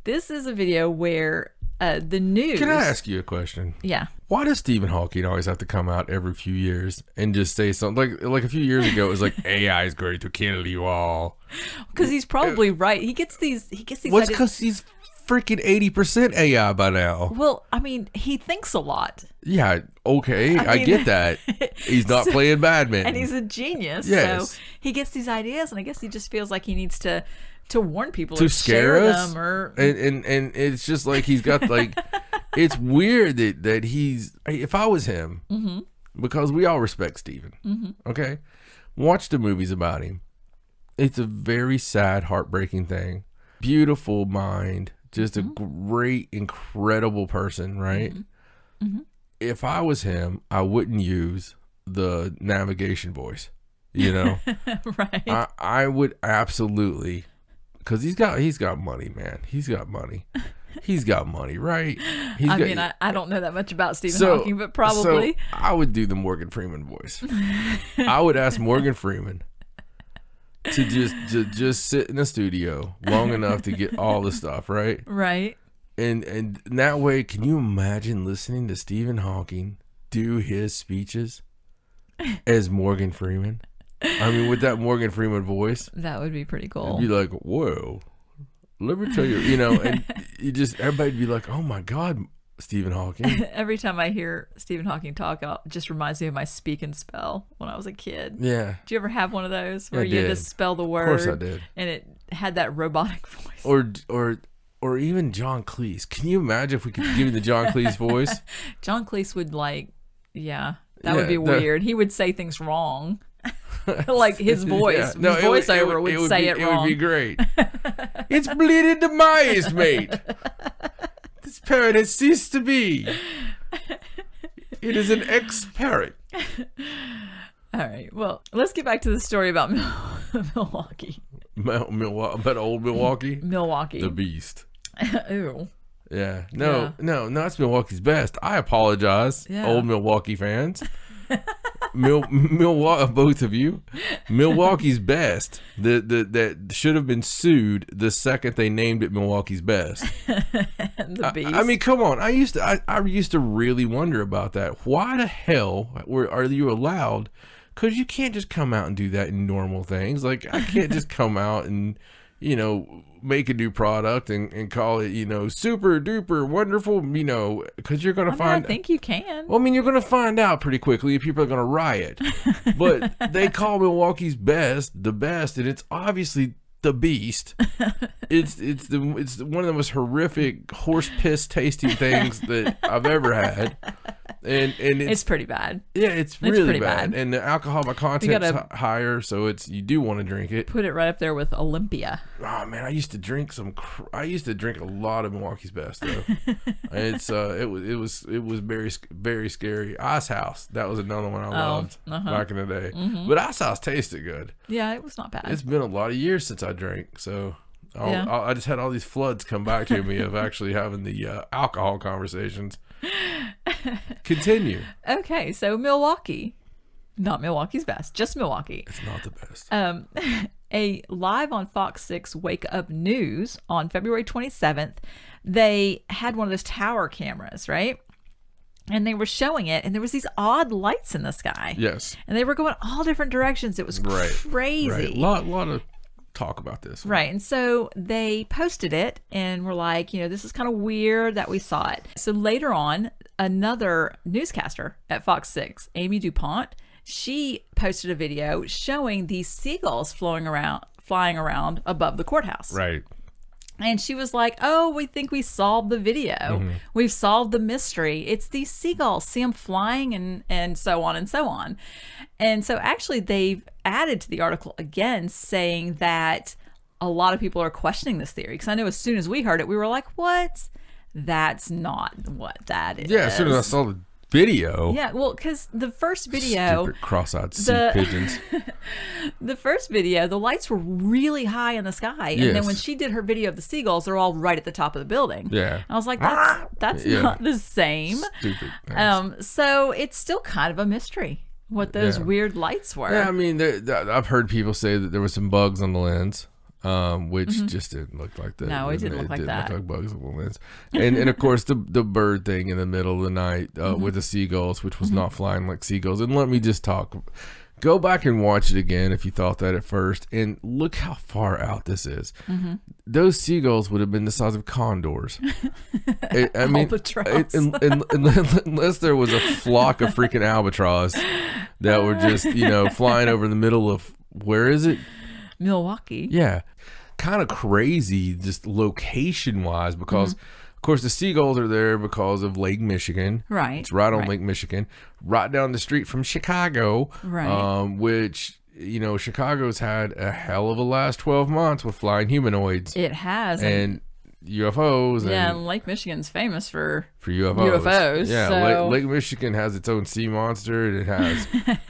This is a video where the news... Can I ask you a question? Yeah. Why does Stephen Hawking always have to come out every few years and just say something? Like a few years ago, it was like, AI is going to kill you all. Because he's probably right. He gets these What's because he's freaking 80% AI by now? Well, I mean, he thinks a lot. Yeah, okay. I get that. He's not playing badminton. And he's a genius. Yes. So he gets these ideas, and I guess he just feels like he needs to warn people to scare us them or and it's just like he's got it's weird that he's, if I was him, because we all respect Stephen, okay, watch the movies about him. It's a very sad, heartbreaking thing. Beautiful mind, just a great, incredible person, right? If I was him, I wouldn't use the navigation voice, right. I would absolutely. Because he's got money, man. He's got money. He's got money, right? I don't know that much about Stephen Hawking, but probably. So I would do the Morgan Freeman voice. I would ask Morgan Freeman to just sit in the studio long enough to get all the stuff, right? Right. And that way, can you imagine listening to Stephen Hawking do his speeches as Morgan Freeman? I mean, with that Morgan Freeman voice, that would be pretty cool. It'd be like, whoa, let me tell you, and everybody'd be like, oh my God, Stephen Hawking. Every time I hear Stephen Hawking talk, it just reminds me of my speak and spell when I was a kid. Yeah. Did you ever have one of those where you had to spell the word? Of course I did. And it had that robotic voice. Or even John Cleese. Can you imagine if we could give you the John Cleese voice? John Cleese would would be weird. He would say things wrong. Like his voice, his voiceover would say it wrong. It would be great. It's bleeding demise, mate. This parrot has ceased to be. It is an ex-parrot. All right. Well, let's get back to the story about Milwaukee. About old Milwaukee? Milwaukee. The beast. Ooh. Yeah. No, that's Milwaukee's best. I apologize, old Milwaukee fans. Milwaukee, both of you, Milwaukee's Best, that should have been sued the second they named it Milwaukee's Best. The Beast. I mean, come on. I used to really wonder about that. Why the hell are you allowed? Because you can't just come out and do that in normal things. Like, I can't just come out and, make a new product and call it, super duper wonderful, because you're going to find. I think you can. Well, I mean, you're going to find out pretty quickly if people are going to riot. But they call Milwaukee's Best the best, and it's obviously the Beast. It's one of the most horrific horse piss tasting things that I've ever had. And it's pretty bad. Yeah, it's really bad. And the alcohol by content's higher, so you do want to drink it. Put it right up there with Olympia. Oh man, I used to drink a lot of Milwaukee's Best though. It was very, very scary. Ice House, that was another one I loved back in the day. Mm-hmm. But Ice House tasted good. Yeah, it was not bad. It's been a lot of years since I drank, so I just had all these floods come back to me of actually having the alcohol conversations. Continue. Okay, so Milwaukee, not Milwaukee's Best, just Milwaukee. It's not the best. A live on Fox 6 Wake Up News on February 27th, they had one of those tower cameras, right? And they were showing it, and there was these odd lights in the sky. Yes. And they were going all different directions. It was crazy. Right. Lot of talk about this. Right. And so they posted it and were like, this is kind of weird that we saw it. So later on, another newscaster at Fox 6, Amy DuPont, she posted a video showing these seagulls flying around above the courthouse. Right. And she was like, oh, we think we solved the video. Mm-hmm. We've solved the mystery. It's these seagulls. See them flying and so on and so on. And so actually they've added to the article again saying that a lot of people are questioning this theory. Because I know as soon as we heard it, we were like, what? That's not what that is. Yeah, as soon as I saw the video. Yeah, well, because the first video... Stupid cross-eyed sea pigeons. The first video, the lights were really high in the sky. And then when she did her video of the seagulls, they're all right at the top of the building. Yeah. And I was like, that's not the same. Stupid. Nice. So it's still kind of a mystery what those weird lights were. Yeah, I mean, I've heard people say that there were some bugs on the lens. Which just didn't look like that. No, it didn't look like that. Look like bugs on the lens. And of course the bird thing in the middle of the night with the seagulls, which was not flying like seagulls. And let me just go back and watch it again if you thought that at first, and look how far out this is. Mm-hmm. Those seagulls would have been the size of condors. I mean, unless there was a flock of freaking albatross that were just flying over the middle of, where is it? Milwaukee. Yeah. Kind of crazy just location wise, because of course the seagulls are there because of Lake Michigan. Right. It's right on Lake Michigan, right down the street from Chicago. Right. Which Chicago's had a hell of a last 12 months with flying humanoids. It has. And UFOs. And Lake Michigan's famous for UFOs. Yeah, so. Lake Michigan has its own sea monster, and it has,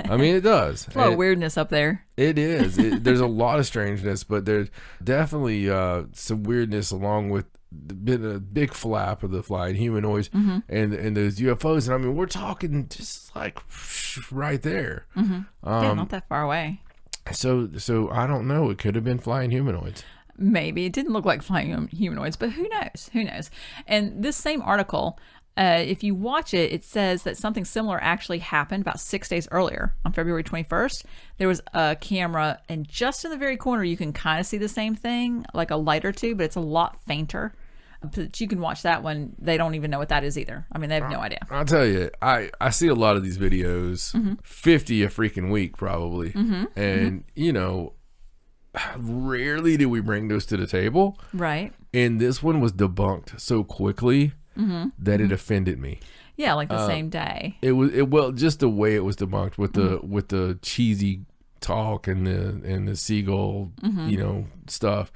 I mean, it does. A lot of weirdness up there. It is. There's a lot of strangeness, but there's definitely some weirdness along with a big flap of the flying humanoids and those UFOs. And I mean, we're talking just like right there. Mm-hmm. Yeah, not that far away. So I don't know. It could have been flying humanoids. Maybe. It didn't look like flying humanoids, but who knows? Who knows? And this same article, if you watch it, it says that something similar actually happened about 6 days earlier on February 21st. There was a camera, and just in the very corner, you can kind of see the same thing, like a light or two, but it's a lot fainter. But you can watch that one. They don't even know what that is either. I mean, they have no idea. I'll tell you, I see a lot of these videos, 50 a freaking week probably. And, rarely do we bring those to the table. Right. And this one was debunked so quickly that it offended me. Yeah, like the same day. Well, just the way it was debunked with the cheesy talk and the seagull, stuff.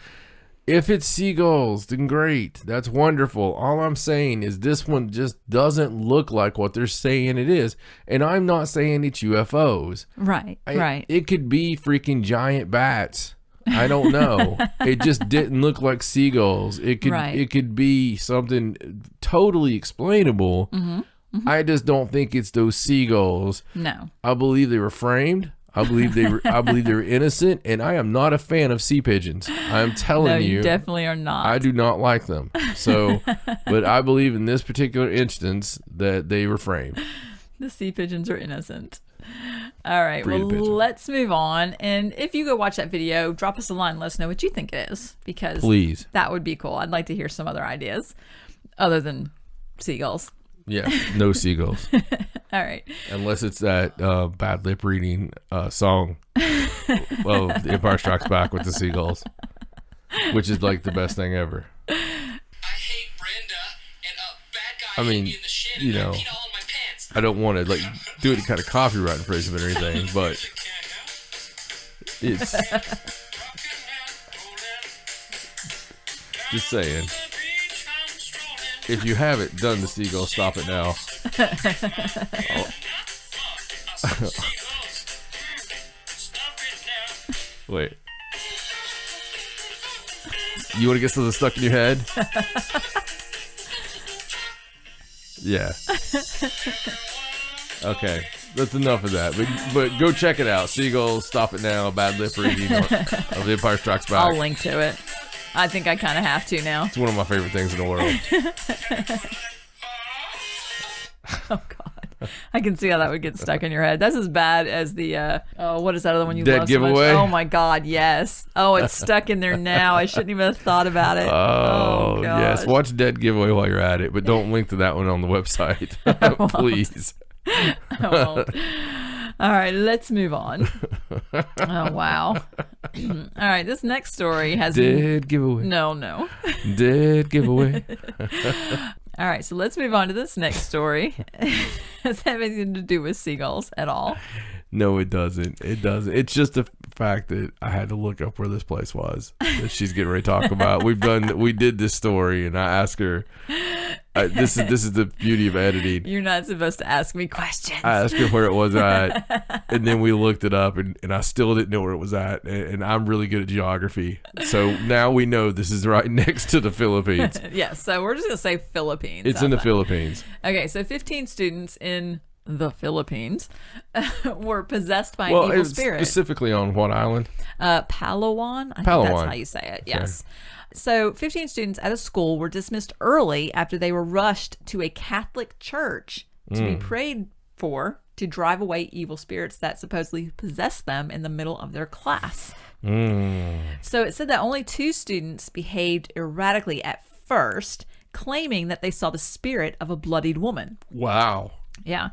If it's seagulls, then great. That's wonderful. All I'm saying is this one just doesn't look like what they're saying it is. And I'm not saying it's UFOs. Right, right. It could be freaking giant bats. I don't know. It just didn't look like seagulls. It could be something totally explainable. I just don't think it's those seagulls. No. I believe they were framed. I believe they were innocent, and I am not a fan of sea pigeons. I'm telling you. You definitely are not. I do not like them. So, but I believe in this particular instance that they were framed. The sea pigeons are innocent. All right, well, let's move on. And if you go watch that video, drop us a line. Let us know what you think it is, because please, that would be cool. I'd like to hear some other ideas other than seagulls. Yeah, no seagulls. All right. Unless it's that bad lip reading song. Well, The Empire Strikes Back with the seagulls, which is like the best thing ever. I hate Brenda and a bad guy I mean, in the shed you know, and peed all in my pants. I don't want to like do any kind of copyright infringement or anything, but it's just saying. If you haven't done the seagull, stop it now. Wait. You want to get something stuck in your head? Yeah. Okay. That's enough of that. But go check it out. Seagulls, Stop It Now, Bad Lip Reading of The Empire Strikes Back. I'll link to it. I think I kind of have to now. It's one of my favorite things in the world. Oh, God. I can see how that would get stuck in your head. That's as bad as the, what is that other one you Dead love Giveaway? so much? Oh, my God, yes. Oh, it's stuck in there now. I shouldn't even have thought about it. Oh, gosh. yes. Watch Dead Giveaway while you're at it, but don't link to that one on the website. Please. I won't. All right, let's move on. Oh, wow. All right, this next story has... Dead Giveaway. No. Dead Giveaway. All right, so let's move on to this next story. Does it have anything to do with seagulls at all? No, it doesn't. It doesn't. It's just the fact that I had to look up where this place was that she's getting ready to talk about. We did this story, and I asked her. This is the beauty of editing. You're not supposed to ask me questions. I asked her where it was at, and then we looked it up, and I still didn't know where it was at. And I'm really good at geography, so now we know this is right next to the Philippines. Yeah, so we're just gonna say Philippines. It's in the Philippines. Okay, so 15 students in the Philippines were possessed by an evil spirit. Specifically on what island? Palawan. I think that's how you say it. Yes. Okay. So 15 students at a school were dismissed early after they were rushed to a Catholic church to be prayed for to drive away evil spirits that supposedly possessed them in the middle of their class. So it said that only 2 students behaved erratically at first, claiming that they saw the spirit of a bloodied woman. Wow. Yeah.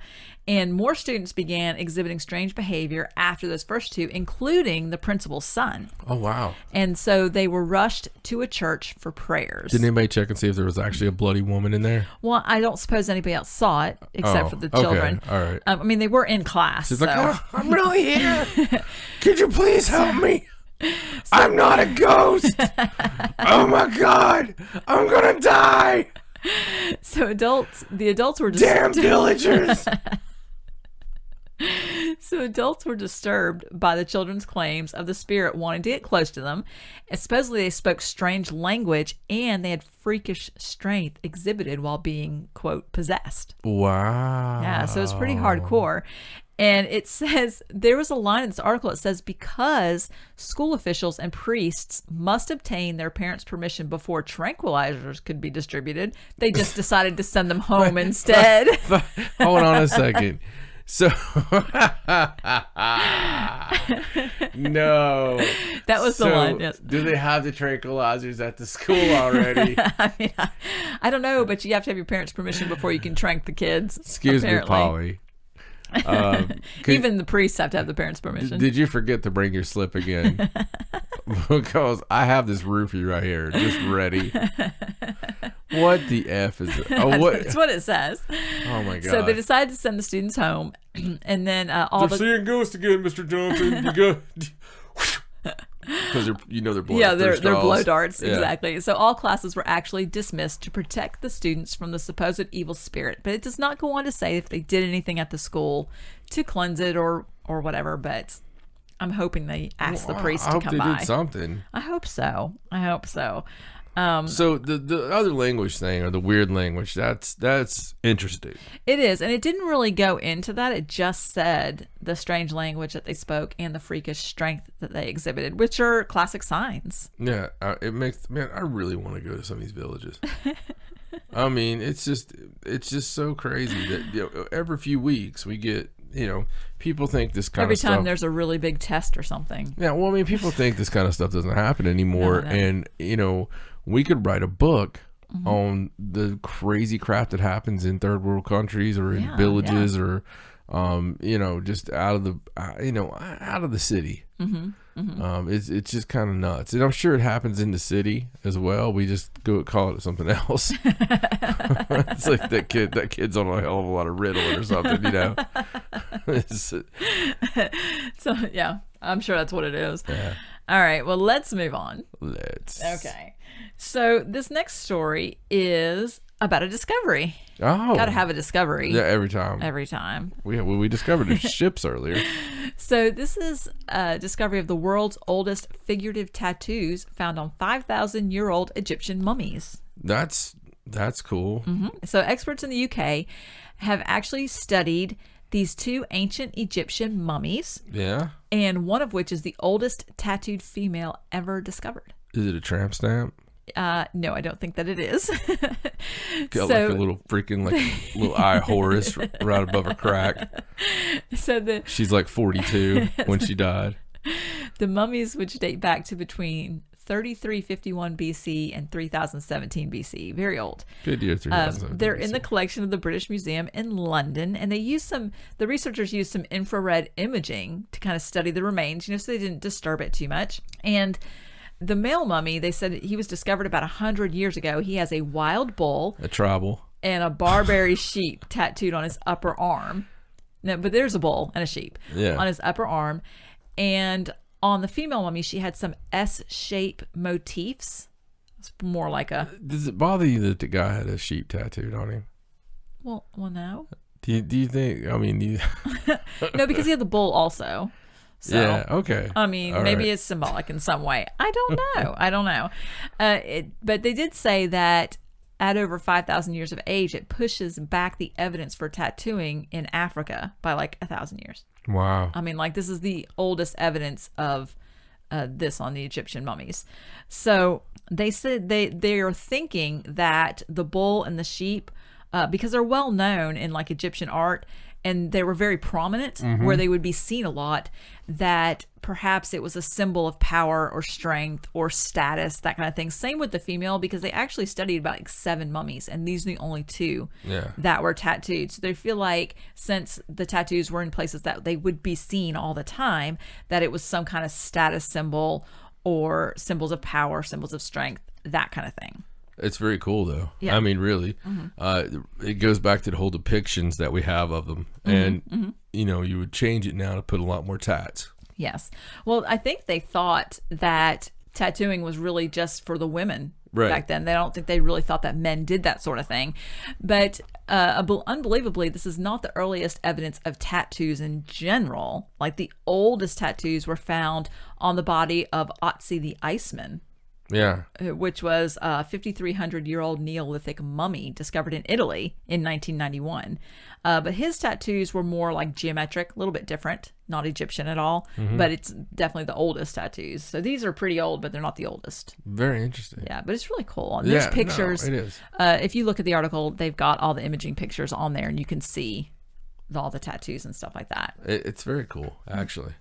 And more students began exhibiting strange behavior after those first 2, including the principal's son. Oh, wow. And so they were rushed to a church for prayers. Did anybody check and see if there was actually a bloody woman in there? Well, I don't suppose anybody else saw it except for the children. Okay. All right. I mean, they were in class. She's like, oh, I'm really here. Could you please help me? I'm not a ghost. Oh, my God. I'm going to die. So the adults were disturbed. Damn villagers. So adults were disturbed by the children's claims of the spirit wanting to get close to them. And supposedly they spoke strange language and they had freakish strength exhibited while being, quote, possessed. Wow. Yeah, so it's pretty hardcore. And it says, there was a line in this article that says, because school officials and priests must obtain their parents' permission before tranquilizers could be distributed, they just decided to send them home instead. Hold on a second. So, no. That was the line, yes. Do they have the tranquilizers at the school already? I mean, I don't know, but you have to have your parents' permission before you can trank the kids. Excuse me, Polly. Even the priests have to have the parents' permission. Did you forget to bring your slip again? Because I have this roofie right here, just ready. What the F is it? Oh, what? That's what it says. Oh my God! So they decided to send the students home, and then they're seeing ghosts again, Mr. Johnson. You go. Because they're blow. Yeah, they're blow darts, exactly. So all classes were actually dismissed to protect the students from the supposed evil spirit. But it does not go on to say if they did anything at the school to cleanse it or whatever. But I'm hoping they asked the priest to come by. I hope they did something. I hope so. So the other language thing, or the weird language, that's interesting. It is, and it didn't really go into that. It just said the strange language that they spoke and the freakish strength that they exhibited, which are classic signs. Yeah, it makes, man, I really want to go to some of these villages. I mean, it's just so crazy that every few weeks we get, people think this kind of stuff. Every time there's a really big test or something. Yeah, well, I mean, people think this kind of stuff doesn't happen anymore, No. and we could write a book on the crazy crap that happens in third world countries or in villages or just out of the city. It's just kind of nuts, and I'm sure it happens in the city as well. We just call it something else. It's like that kid's on a hell of a lot of Ritalin or something, So yeah, I'm sure that's what it is. Yeah. All right, well, let's move on. Okay. So this next story is about a discovery. Oh, Gotta have a discovery. Yeah, every time. We discovered the ships earlier. So this is a discovery of the world's oldest figurative tattoos found on 5,000-year-old Egyptian mummies. That's cool. So experts in the UK have actually studied these two ancient Egyptian mummies. Yeah. And one of which is the oldest tattooed female ever discovered. Is it a tramp stamp? No, I don't think that it is. Got like a little freaking little eye Horus right above her crack. So she's like 42 when she died. The mummies, which date back to between 3351 BC and 3017 BC, very old. Good year, 3017. They're in the collection of the British Museum in London, and the researchers used some infrared imaging to kind of study the remains, so they didn't disturb it too much. And the male mummy, they said he was discovered about 100 years ago. He has a wild bull, a tribal, and a Barbary sheep tattooed on his upper arm. No, but there's a bull and a sheep on his upper arm. And on the female mummy, she had some S-shape motifs. It's more like a... Does it bother you that the guy had a sheep tattooed on him? Well, no. Do you think... I mean... No, because he had the bull also. So, yeah, okay. I mean, all maybe right. It's symbolic in some way. I don't know. But they did say that at over 5,000 years of age, it pushes back the evidence for tattooing in Africa by like 1,000 years. Wow. I mean, like, this is the oldest evidence of this on the Egyptian mummies. So they said they are thinking that the bull and the sheep, because they're well known in like Egyptian art, and they were very prominent where they would be seen a lot, that perhaps it was a symbol of power or strength or status, that kind of thing. Same with the female, because they actually studied about like 7 mummies, and these are the only 2 that were tattooed. So they feel like since the tattoos were in places that they would be seen all the time, that it was some kind of status symbol or symbols of power, symbols of strength, that kind of thing. It's very cool, though. Yeah. I mean, really, it goes back to the whole depictions that we have of them, and you would change it now to put a lot more tats. Yes. Well, I think they thought that tattooing was really just for the women back then. They don't think they really thought that men did that sort of thing. But unbelievably, this is not the earliest evidence of tattoos in general. Like, the oldest tattoos were found on the body of Otzi the Iceman. Yeah. Which was a 5,300-year-old Neolithic mummy discovered in Italy in 1991. But his tattoos were more like geometric, a little bit different, not Egyptian at all, but it's definitely the oldest tattoos. So these are pretty old, but they're not the oldest. Very interesting. Yeah, but it's really cool. And there's pictures. No, it is. If you look at the article, they've got all the imaging pictures on there, and you can see all the tattoos and stuff like that. It's very cool, actually.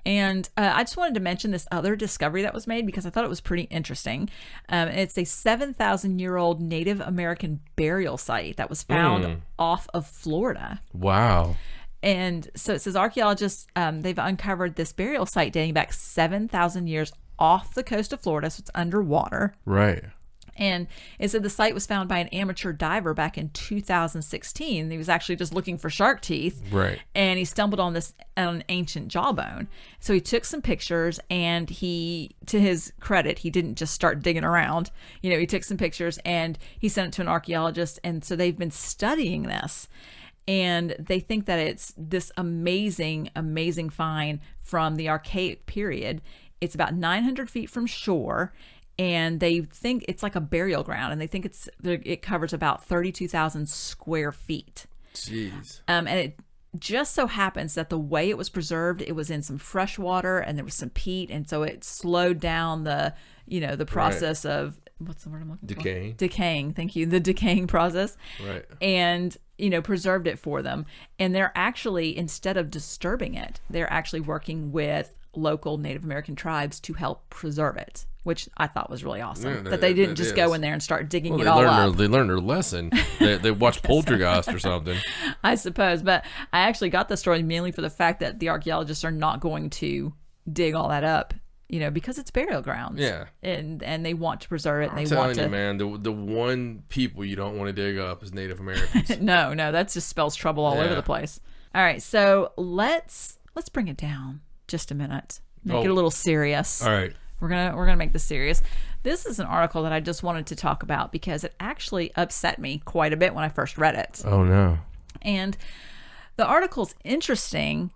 And I just wanted to mention this other discovery that was made because I thought it was pretty interesting. It's a 7,000-year-old Native American burial site that was found off of Florida. Wow. And so it says archaeologists, they've uncovered this burial site dating back 7,000 years off the coast of Florida, so it's underwater. Right. And it said the site was found by an amateur diver back in 2016. He was actually just looking for shark teeth. Right. And he stumbled on an ancient jawbone. So he took some pictures, and to his credit, he didn't just start digging around. He took some pictures and he sent it to an archaeologist. And so they've been studying this. And they think that it's this amazing, amazing find from the Archaic period. It's about 900 feet from shore. and they think it's like a burial ground, and they think it covers about 32,000 square feet. Jeez. And it just so happens that the way it was preserved, it was in some fresh water and there was some peat, and so it slowed down the process of, what's the word I'm looking for? Decaying. Thank you. The decaying process. Right. And preserved it for them. And they're actually, instead of disturbing it, they're actually working with local Native American tribes to help preserve it, which I thought was really awesome. That they didn't just go in there and start digging it all up. They learned their lesson. They watched Poltergeist or something. I suppose. But I actually got the story mainly for the fact that the archaeologists are not going to dig all that up, because it's burial grounds. Yeah. And they want to preserve it. And I'm telling you, man, the one people you don't want to dig up is Native Americans. No, that just spells trouble all over the place. All right, so let's bring it down just a minute. Make it a little serious. All right. We're gonna make this serious. This is an article that I just wanted to talk about because it actually upset me quite a bit when I first read it. Oh no. And the article's interesting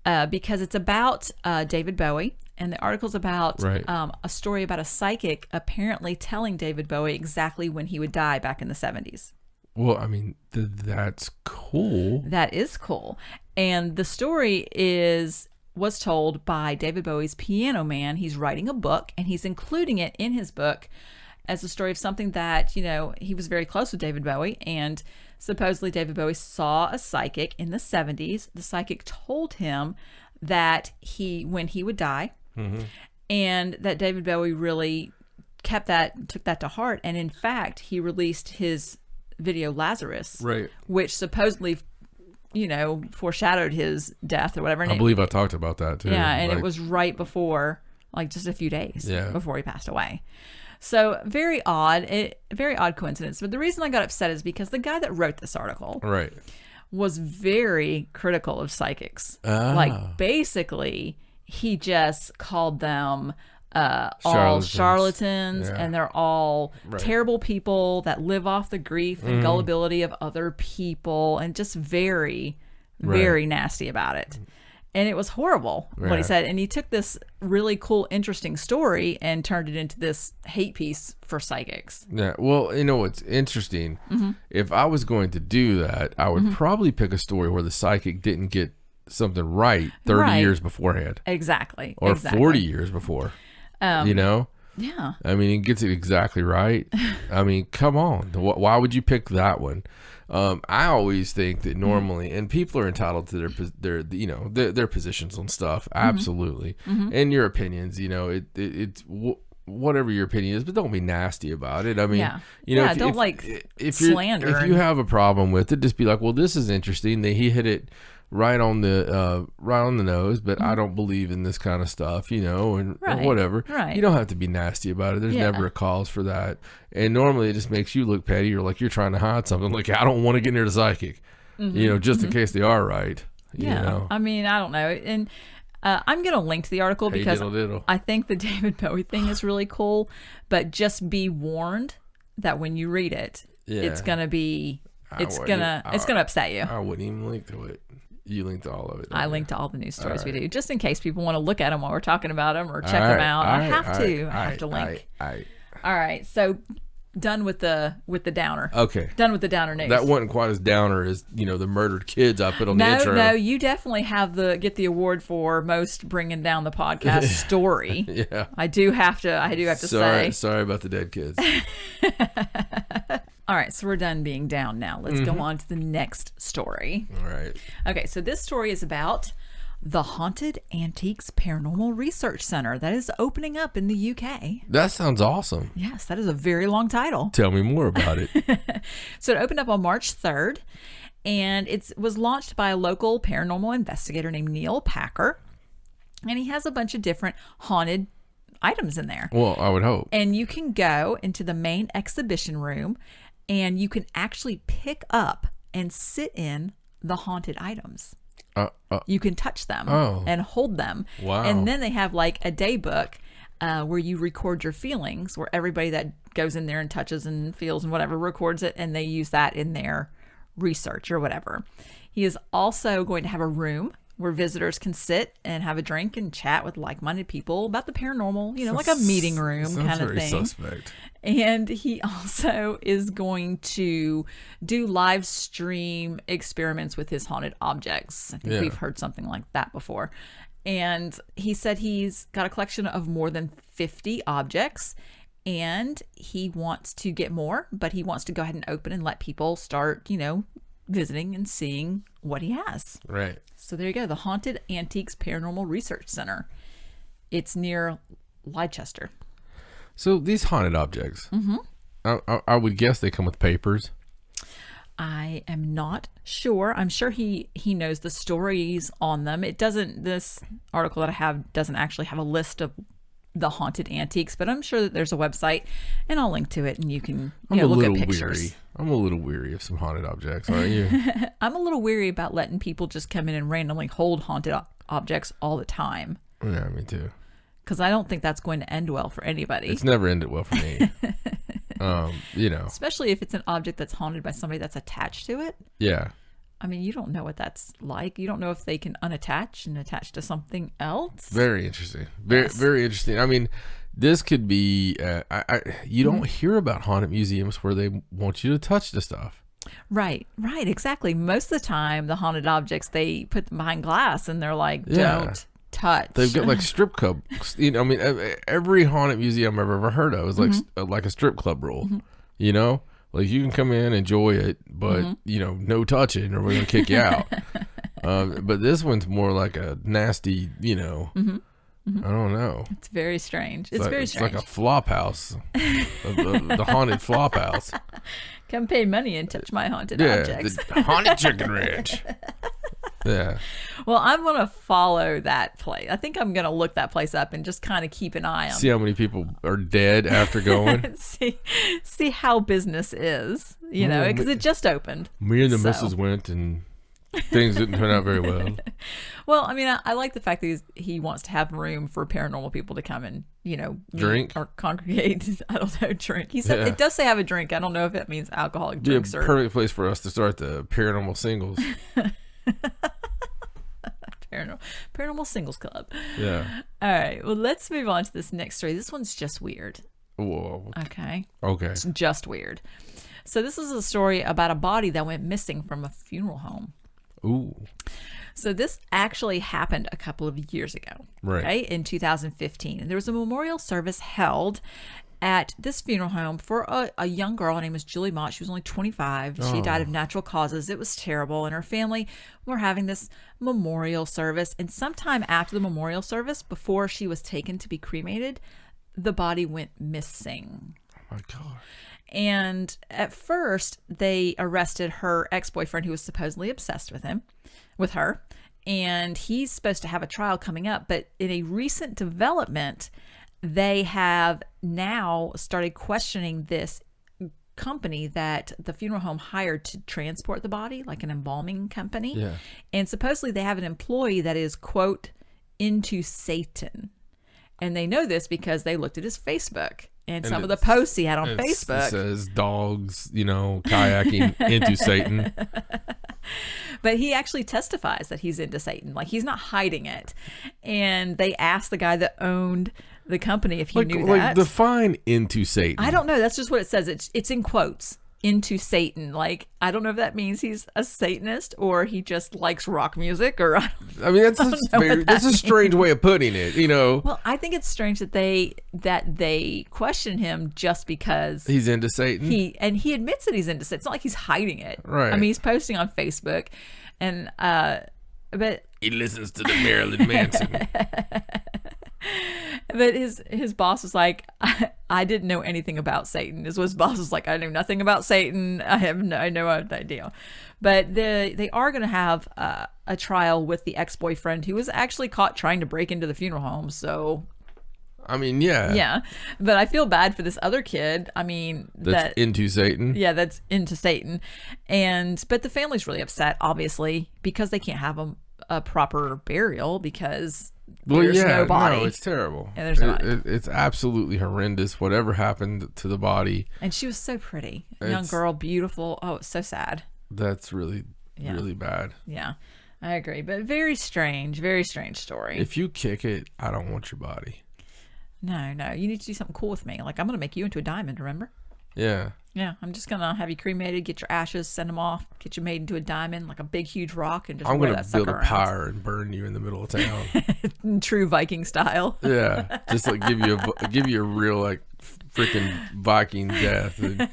because it's about David Bowie, and the article's about a story about a psychic apparently telling David Bowie exactly when he would die back in the 70s. Well, I mean, that's cool. That is cool. And the story was told by David Bowie's piano man. He's writing a book, and he's including it in his book as a story of something that, he was very close with David Bowie, and supposedly David Bowie saw a psychic in the 70s. The psychic told him that when he would die, and that David Bowie really took that to heart. And in fact, he released his video Lazarus, which supposedly foreshadowed his death or whatever. And I believe I talked about that too. Yeah, and it was right before, just a few days before he passed away. So very odd coincidence. But the reason I got upset is because the guy that wrote this article was very critical of psychics. Basically, he just called them all charlatans, and they're all terrible people that live off the grief and gullibility of other people, and just very, very nasty about it. And it was horrible what he said. And he took this really cool, interesting story and turned it into this hate piece for psychics. Yeah. Well, what's interesting? If I was going to do that, I would probably pick a story where the psychic didn't get something right 30 years beforehand. Exactly. Or 40 years before. Yeah. I mean, he gets it exactly right. I mean, come on. Why would you pick that one? I always think that normally, and people are entitled to their positions on stuff. Absolutely. And your opinions, it's whatever your opinion is, but don't be nasty about it. I mean, if slander. If you have a problem with it, just be like, well, this is interesting that he hit it right on the nose, but I don't believe in this kind of stuff, and whatever. You don't have to be nasty about it. There's never a cause for that. And normally it just makes you look petty, or like you're trying to hide something. Like, I don't want to get near the psychic, just in case they are right. I mean, I don't know. And I'm going to link to the article because I think the David Bowie thing is really cool, but just be warned that when you read it, it's going to be, it's going to upset you. I wouldn't even link to it. You linked to all of it. I linked to all the news stories we do, just in case people want to look at them while we're talking about them or check them out. I have to link. All right, so done with the downer. Okay. Done with the downer news. That wasn't quite as downer as the murdered kids I put on the intro. No, you definitely get the award for most bringing down the podcast story. Yeah. I do have to say. Sorry about the dead kids. All right, so we're done being down now. Let's go on to the next story. All right. Okay, so this story is about the Haunted Antiques Paranormal Research Center that is opening up in the UK. That sounds awesome. Yes, that is a very long title. Tell me more about it. So it opened up on March 3rd, and it was launched by a local paranormal investigator named Neil Packer, and he has a bunch of different haunted items in there. Well, I would hope. And you can go into the main exhibition room, and you can actually pick up and sit in the haunted items. You can touch them and hold them. Wow. And then they have like a day book where you record your feelings, where everybody that goes in there and touches and feels and whatever records it, and they use that in their research or whatever. He is also going to have a room where visitors can sit and have a drink and chat with like-minded people about the paranormal, like a meeting room kind of thing. Suspect. And he also is going to do live stream experiments with his haunted objects. I think we've heard something like that before. And he said he's got a collection of more than 50 objects, and he wants to get more, but he wants to go ahead and open and let people start, visiting and seeing what he has. Right. So there you go, the Haunted Antiques Paranormal Research Center. It's near Leicester. So these haunted objects, I would guess they come with papers. I am not sure. I'm sure he knows the stories on them. This article that I have doesn't actually have a list of the haunted antiques, but I'm sure that there's a website, and I'll link to it, and you can look at pictures. I'm a little weary of some haunted objects, aren't you? I'm a little weary about letting people just come in and randomly hold haunted objects all the time. Yeah, me too. Because I don't think that's going to end well for anybody. It's never ended well for me. Especially if it's an object that's haunted by somebody that's attached to it. Yeah. I mean, you don't know what that's like. You don't know if they can unattach and attach to something else. Very interesting. Very interesting. I mean, this could be. You don't hear about haunted museums where they want you to touch the stuff. Right, exactly. Most of the time, the haunted objects, they put them behind glass, and they're like, don't touch. They've got like strip club. Every haunted museum I've ever heard of is like a strip club rule. Like you can come in, enjoy it, but no touching, or we're gonna kick you out. But this one's more like a nasty, I don't know. It's very strange. It's very strange. It's like a flop house, the haunted flop house. Come pay money and touch my haunted objects. The haunted chicken ranch. Yeah. Well, I'm going to follow that place. I think I'm going to look that place up and just kind of keep an eye on. See how many people are dead after going. see how business is, because it just opened. Me and the missus went, and things didn't turn out very well. Well, I mean, I like the fact that he wants to have room for paranormal people to come and, drink or congregate. I don't know, drink. He said it does say have a drink. I don't know if it means alcoholic drinks or. Perfect place for us to start the paranormal singles. Paranormal Singles Club. Yeah. All right. Well, let's move on to this next story. This one's just weird. Whoa. Okay. It's just weird. So this is a story about a body that went missing from a funeral home. Ooh. So this actually happened a couple of years ago. Right. Okay, in 2015. And there was a memorial service held at this funeral home for a young girl. Her name was Julie Mott. She was only 25. She died of natural causes. It was terrible. And her family were having this memorial service. And sometime after the memorial service, before she was taken to be cremated, the body went missing. Oh my God. And at first, they arrested her ex-boyfriend, who was supposedly obsessed with her. And he's supposed to have a trial coming up. But in a recent development, they have now started questioning this company that the funeral home hired to transport the body, like an embalming company. Yeah. And supposedly they have an employee that is, quote, into Satan. And they know this because they looked at his Facebook and some of the posts he had on Facebook. It says dogs, kayaking into Satan. But he actually testifies that he's into Satan. Like, he's not hiding it. And they asked the guy that owned the company if he knew that. Like, define into Satan. I don't know. That's just what it says. It's in quotes. Into Satan. Like, I don't know if that means he's a Satanist or he just likes rock music, or I mean, that's a strange way of putting it, Well, I think it's strange that they question him just because he's into Satan. He admits that he's into Satan. It's not like he's hiding it. Right. I mean, he's posting on Facebook, and but he listens to the Marilyn Manson. But his boss was like, I didn't know anything about Satan. His boss was like, I knew nothing about Satan. I have no idea. But they are going to have a trial with the ex-boyfriend who was actually caught trying to break into the funeral home. So, I mean, yeah. Yeah. But I feel bad for this other kid. I mean, that's into Satan. Yeah, that's into Satan. But the family's really upset, obviously, because they can't have a proper burial because there's no body. No, it's terrible. And there's no body. It's absolutely horrendous, whatever happened to the body. And she was so pretty. Young girl, beautiful. Oh, it's so sad. That's really, really bad. Yeah. I agree, but very strange story. If you kick it, I don't want your body. No, you need to do something cool with me. Like, I'm going to make you into a diamond, remember? Yeah. Yeah, I'm just going to have you cremated, get your ashes, send them off, get you made into a diamend, like a big, huge rock, and just I'm wear going that to build sucker a pyre and burn you in the middle of town. True Viking style. Yeah, just like give you a real like freaking Viking death. And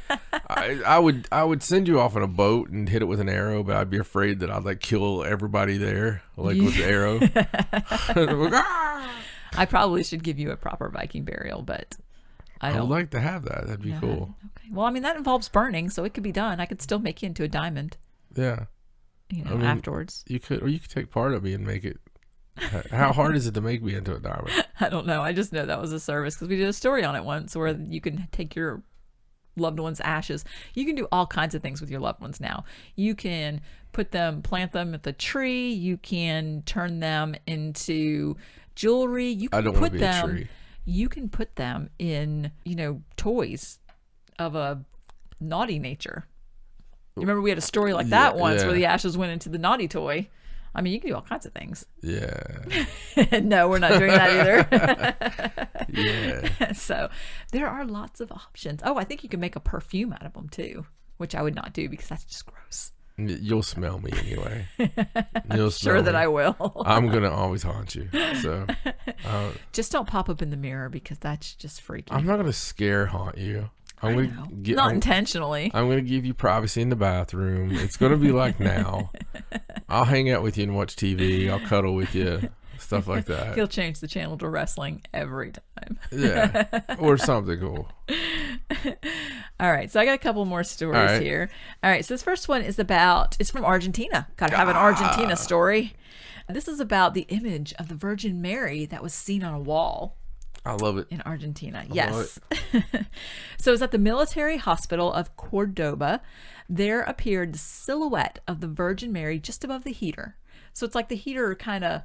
I would send you off on a boat and hit it with an arrow, but I'd be afraid that I'd like kill everybody there, like with the arrow. I probably should give you a proper Viking burial, but I would like to have that. That'd be cool. Okay. Well, I mean, that involves burning, so it could be done. I could still make you into a diamond. Yeah. Afterwards. You could take part of me and make it. How hard is it to make me into a diamond? I don't know. I just know that was a service because we did a story on it once where you can take your loved one's ashes. You can do all kinds of things with your loved ones now. You can plant them at the tree. You can turn them into jewelry. You can You can put them in, toys of a naughty nature. You remember we had a story like that once where the ashes went into the naughty toy. I mean, you can do all kinds of things. Yeah. No, we're not doing that either. Yeah. So there are lots of options. Oh, I think you can make a perfume out of them too, which I would not do because that's just gross. You'll smell me anyway. Sure that I will. I'm going to always haunt you. So just don't pop up in the mirror because that's just freaky. I'm not going to haunt you. Not intentionally. I'm going to give you privacy in the bathroom. It's going to be like now. I'll hang out with you and watch TV. I'll cuddle with you. Stuff like that. He'll change the channel to wrestling every time. Yeah. Or something cool. All right. So I got a couple more stories here. All right. So this first one is it's from Argentina. Got to have an Argentina story. This is about the image of the Virgin Mary that was seen on a wall. I love it. In Argentina. Yes. So it's at the military hospital of Cordoba. There appeared the silhouette of the Virgin Mary just above the heater. So it's like the heater kind of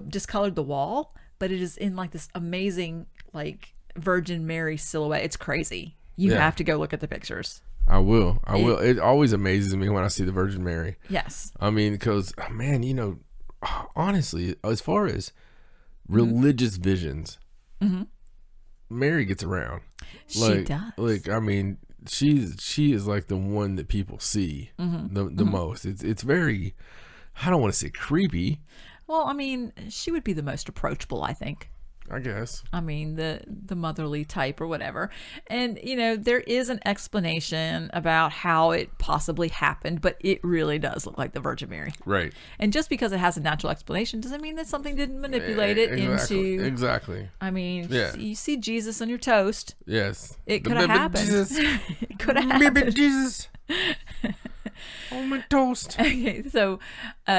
discolored the wall, but it is in like this amazing like Virgin Mary silhouette. It's crazy. You have to go look at the pictures. I will. It always amazes me when I see the Virgin Mary. Yes. I mean, because, man, honestly, as far as religious visions, Mary gets around. She does. Like, I mean, she is like the one that people see the most. It's very, I don't want to say creepy. Well, I mean, she would be the most approachable, I think. I guess. I mean, the motherly type or whatever. And, there is an explanation about how it possibly happened, but it really does look like the Virgin Mary. Right. And just because it has a natural explanation doesn't mean that something didn't manipulate it into... Exactly. I mean, you see Jesus on your toast. Yes. It could have happened. It could have happened. Baby Jesus. On my toast. Okay, so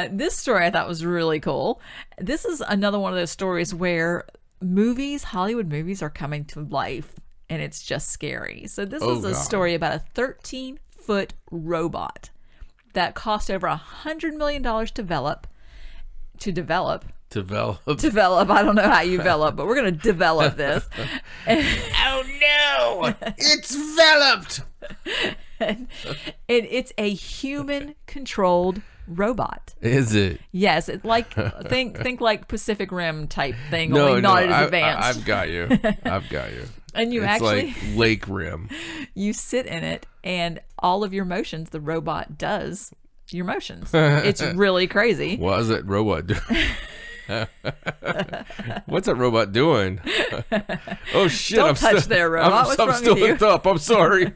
this story I thought was really cool. This is another one of those stories where Hollywood movies are coming to life, and it's just scary. So this is a story about a 13-foot robot that cost over $100 million to develop. I don't know how you develop, but we're going to develop this. Oh no! It's developed! And it's a human-controlled robot. Is it? Yes, it's like think like Pacific Rim type thing, only not as advanced. I've got you. And it's like Lake Rim. You sit in it, and all of your motions, the robot does your motions. It's really crazy. What is that robot doing? What's that robot doing? Oh shit! Don't touch there, robot. I'm still hooked up. I'm sorry.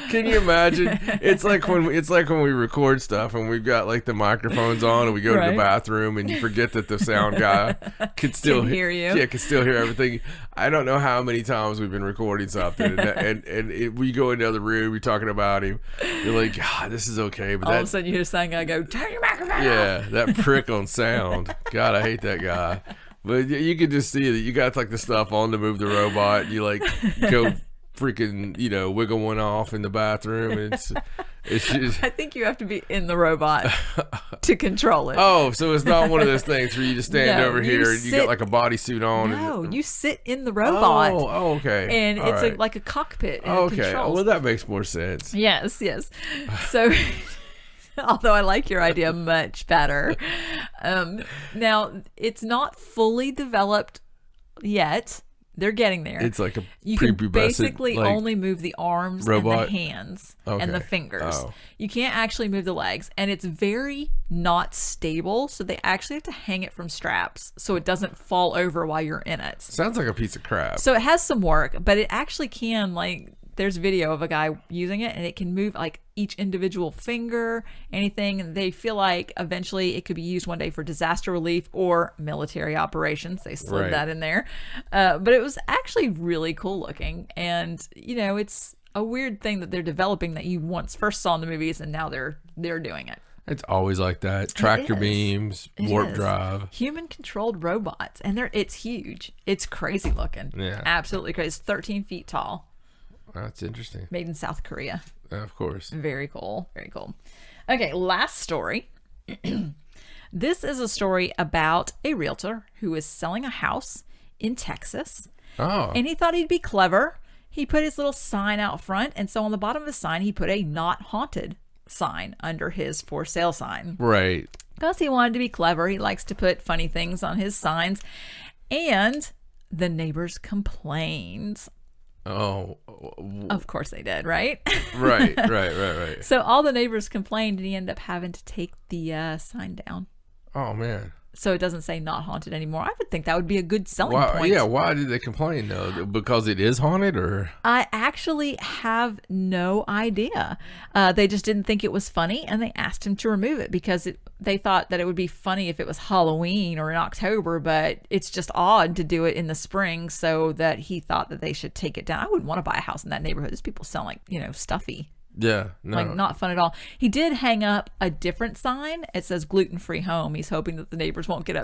Can you imagine? It's like when we record stuff and we've got like the microphones on and we go to the bathroom and you forget that the sound guy can still hear you. Yeah, can still hear everything. I don't know how many times we've been recording something and we go into the other room. We're talking about him. You're like, God, this is okay, but all of a sudden you hear sound guy go, "Turn your microphone off." Yeah, that prick on sound. God, I hate that guy. But you can just see that you got like the stuff on to move the robot. You like go freaking, wiggle one off in the bathroom. And it's just... I think you have to be in the robot to control it. Oh, so it's not one of those things where you just stand over here and you got like a bodysuit on. No, you sit in the robot. Oh, okay. And it's like a cockpit. And okay. Well, that makes more sense. Yes. So... Although I like your idea much better. Now, it's not fully developed yet. They're getting there. It's like a you can prepubescent, basically like, only move the arms robot? and the hands Okay. and the fingers. Oh. You can't actually move the legs, and it's very not stable. So they actually have to hang it from straps so it doesn't fall over while you're in it. Sounds like a piece of crap. So it has some work, but it actually can, like, there's video of a guy using it, and it can move like each individual finger, anything. And they feel like eventually it could be used one day for disaster relief or military operations. They slid that in there. But it was actually really cool looking. And, you know, it's a weird thing that they're developing that you once first saw in the movies, and now they're doing it. It's always like that. Tractor beams, warp drive. Human controlled robots. And it's huge. It's crazy looking. Yeah. Absolutely crazy. It's 13 feet tall. That's interesting. Made in South Korea. Of course. Very cool. Very cool. Okay, last story. This is a story about a realtor who is selling a house in Texas. Oh. And he thought he'd be clever. He put his little sign out front. And so on the bottom of the sign, he put a not haunted sign under his for sale sign. Right. Because he wanted to be clever. He likes to put funny things on his signs. And the neighbors complained. Oh. Of course they did, right? Right. So all the neighbors complained, and he ended up having to take the sign down. Oh, man. So it doesn't say not haunted anymore. I would think that would be a good selling point. Yeah, why did they complain, though? Because it is haunted, or? I actually have no idea. They just didn't think it was funny, and they asked him to remove it because they thought that it would be funny if it was Halloween or in October, but it's just odd to do it in the spring, so that he thought that they should take it down. I wouldn't want to buy a house in that neighborhood. These people sound like, stuffy. Yeah, no. Like, not fun at all. He did hang up a different sign. It says gluten-free home. He's hoping that the neighbors won't get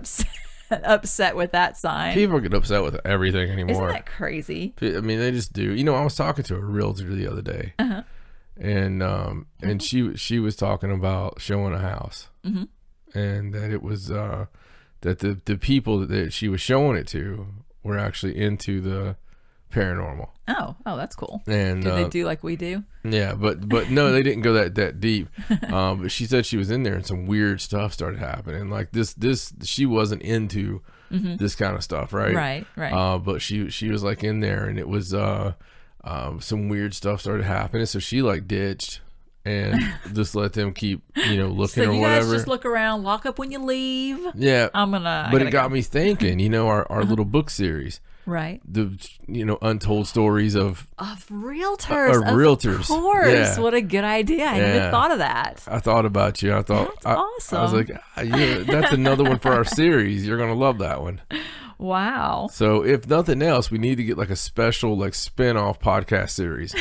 upset with that sign. People get upset with everything anymore. Isn't that crazy? I mean, they just do. I was talking to a realtor the other day, and she was talking about showing a house, and that it was that the people that she was showing it to were actually into the paranormal. Oh, that's cool. And do they do like we do? Yeah, but no, they didn't go that deep. But she said she was in there and some weird stuff started happening. Like this she wasn't into this kind of stuff, right? Right. But she was like in there, and it was some weird stuff started happening. So she like ditched and just let them keep looking or whatever. So you guys just look around, lock up when you leave. Yeah. But it got me thinking. Our little book series. Right. The untold stories of realtors. Of course. Yeah. What a good idea. I never thought of that. I thought about you. I thought that's awesome. I was like, that's another one for our series. You're gonna love that one. Wow. So if nothing else, we need to get like a special like spin-off podcast series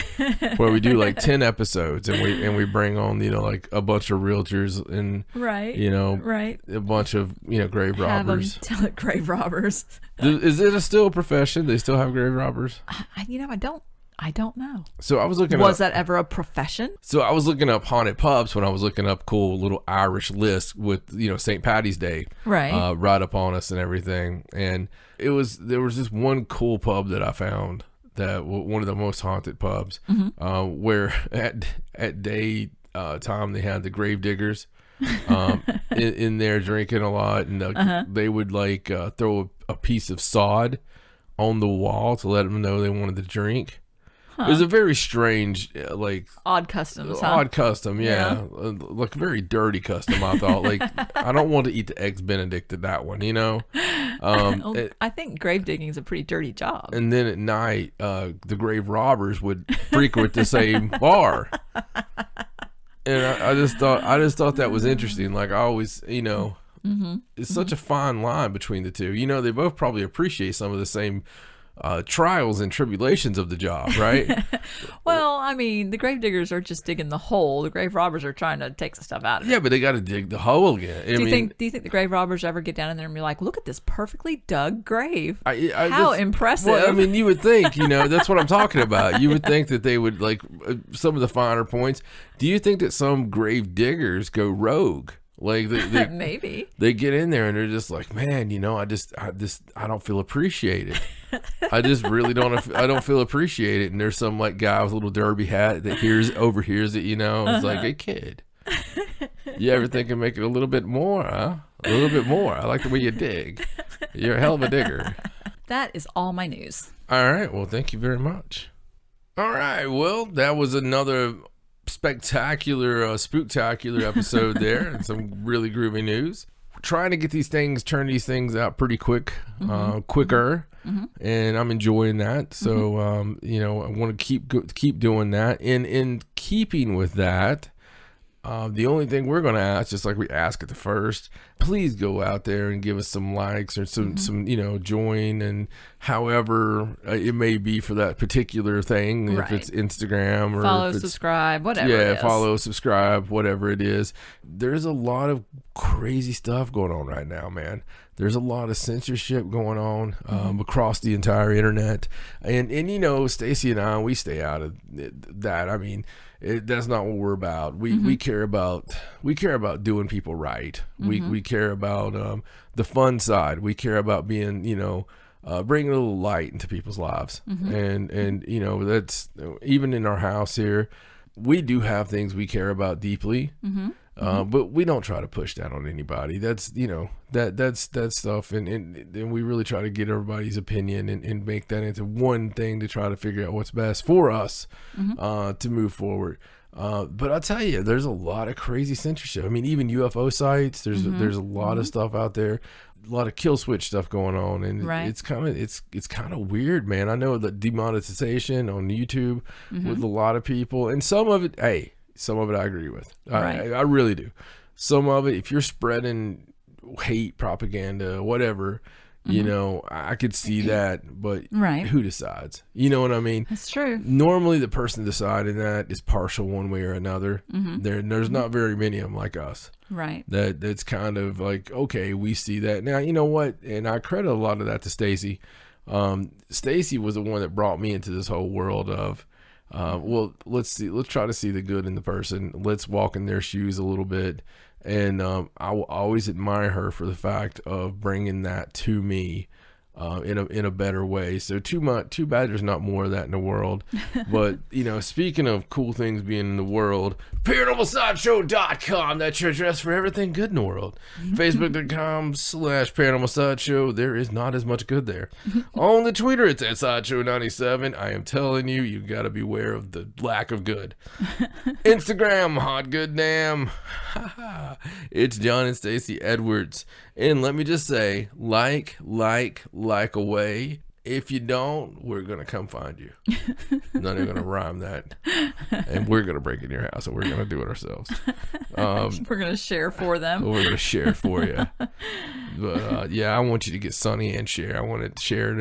where we do like 10 episodes and we bring on like a bunch of realtors and a bunch of grave robbers. Have them tell it grave robbers. Is it still a profession? They still have grave robbers? I don't know. So I was looking Was that ever a profession? So I was looking up haunted pubs when I was looking up cool little Irish lists with, St. Patty's Day right up on us and everything. And there was this one cool pub that I found that one of the most haunted pubs where at day time they had the grave diggers in there drinking a lot, and they would like throw a piece of sod on the wall to let them know they wanted to drink. It was a very strange, odd custom. Odd custom, yeah. Like very dirty custom. I thought, like, I don't want to eat the eggs Benedict at that one, I think grave digging is a pretty dirty job. And then at night, the grave robbers would frequent the same bar. And I just thought that was interesting. Like I always, it's such a fine line between the two. They both probably appreciate some of the same trials and tribulations of the job, right? Well, I mean, the grave diggers are just digging the hole. The grave robbers are trying to take the stuff out of it. Yeah, but they got to dig the hole again. Do you think the grave robbers ever get down in there and be like, look at this perfectly dug grave? How impressive. Well, I mean, you would think, that's what I'm talking about. You would think that they would, like, some of the finer points. Do you think that some grave diggers go rogue? Like they maybe they get in there and they're just like, man, I don't feel appreciated. I just really don't feel appreciated. And there's some like guy with a little derby hat that overhears it. It's like, hey kid, You ever think of making a little bit more, huh? A little bit more. I like the way you dig. You're a hell of a digger. That is all my news. All right. Well, thank you very much. All right. Well, that was another spectacular, spooktacular episode there, and some really groovy news. We're trying to get turn these things out pretty quicker, and I'm enjoying that. So, I want to keep doing that. And in keeping with that, the only thing we're going to ask, just like we ask at the first, please go out there and give us some likes or some join, and however it may be for that particular thing. Right. If it's Instagram or follow, if it's, subscribe, whatever it is. Follow, subscribe, whatever it is. There's a lot of crazy stuff going on right now, man. There's a lot of censorship going on across the entire internet, and Stacey and I, we stay out of that. I mean, that's not what we're about. We care about doing people right. We care about the fun side. We care about being bringing a little light into people's lives, and that's even in our house here. We do have things we care about deeply. But we don't try to push that on anybody. That's that's stuff, and we really try to get everybody's opinion and make that into one thing to try to figure out what's best for us to move forward. But I'll tell you, there's a lot of crazy censorship. I mean, even UFO sites. There's a lot of stuff out there, a lot of kill switch stuff going on, and it's kind of weird, man. I know the demonetization on YouTube with a lot of people, and some of it, some of it I agree with. I really do. Some of it, if you're spreading hate, propaganda, whatever, I could see that, but who decides? You know what I mean? That's true. Normally, the person deciding that is partial one way or another. There's not very many of them like us. Right. That's kind of like, okay, we see that. Now, you know what? And I credit a lot of that to Stacey. Stacey was the one that brought me into this whole world of, let's try to see the good in the person. Let's walk in their shoes a little bit. And I will always admire her for the fact of bringing that to me in a better way. So too bad there's not more of that in the world. But speaking of cool things being in the world, ParanormalSideshow.com, that's your address for everything good in the world. Facebook.com/ParanormalSideshow. There is not as much good there. On the Twitter, it's at Sideshow97. I am telling you, you got to beware of the lack of good. Instagram, hot good damn. It's John and Stacey Edwards. And let me just say, like away. If you don't, we're going to come find you. I'm not even going to rhyme that. And we're going to break in your house, and we're going to do it ourselves. We're going to share for them. We're going to share for you. But, I want you to get Sunny and share. I want it to share.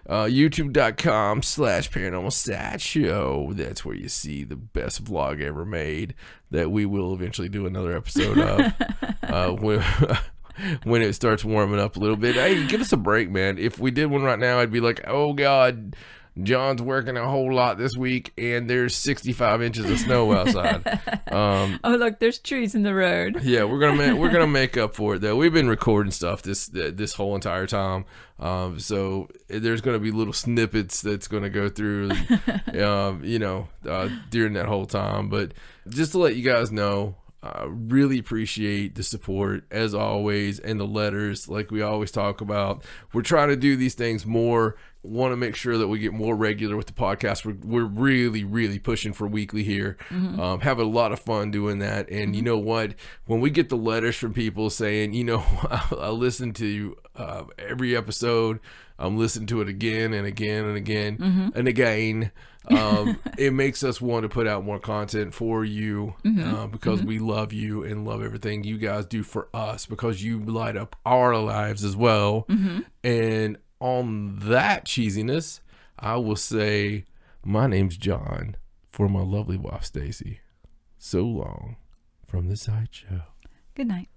YouTube.com/ParanormalSideshow. That's where you see the best vlog ever made that we will eventually do another episode of. When it starts warming up a little bit. Hey, give us a break, man. If we did one right now, I'd be like, oh God, John's working a whole lot this week, and there's 65 inches of snow outside. Oh, look, there's trees in the road. Yeah, we're gonna make up for it though. We've been recording stuff this whole entire time, so there's gonna be little snippets that's gonna go through, during that whole time. But just to let you guys know, really appreciate the support as always, and the letters like we always talk about. We're trying to do these things more, want to make sure that we get more regular with the podcast. We're really, really pushing for weekly here. Having a lot of fun doing that. And you know what? When we get the letters from people saying, I listen to every episode, I'm listening to it again and again and again and again. It makes us want to put out more content for you because we love you and love everything you guys do for us, because you light up our lives as well. And on that cheesiness, I will say my name's John for my lovely wife Stacey. So long from the Sideshow. Good night.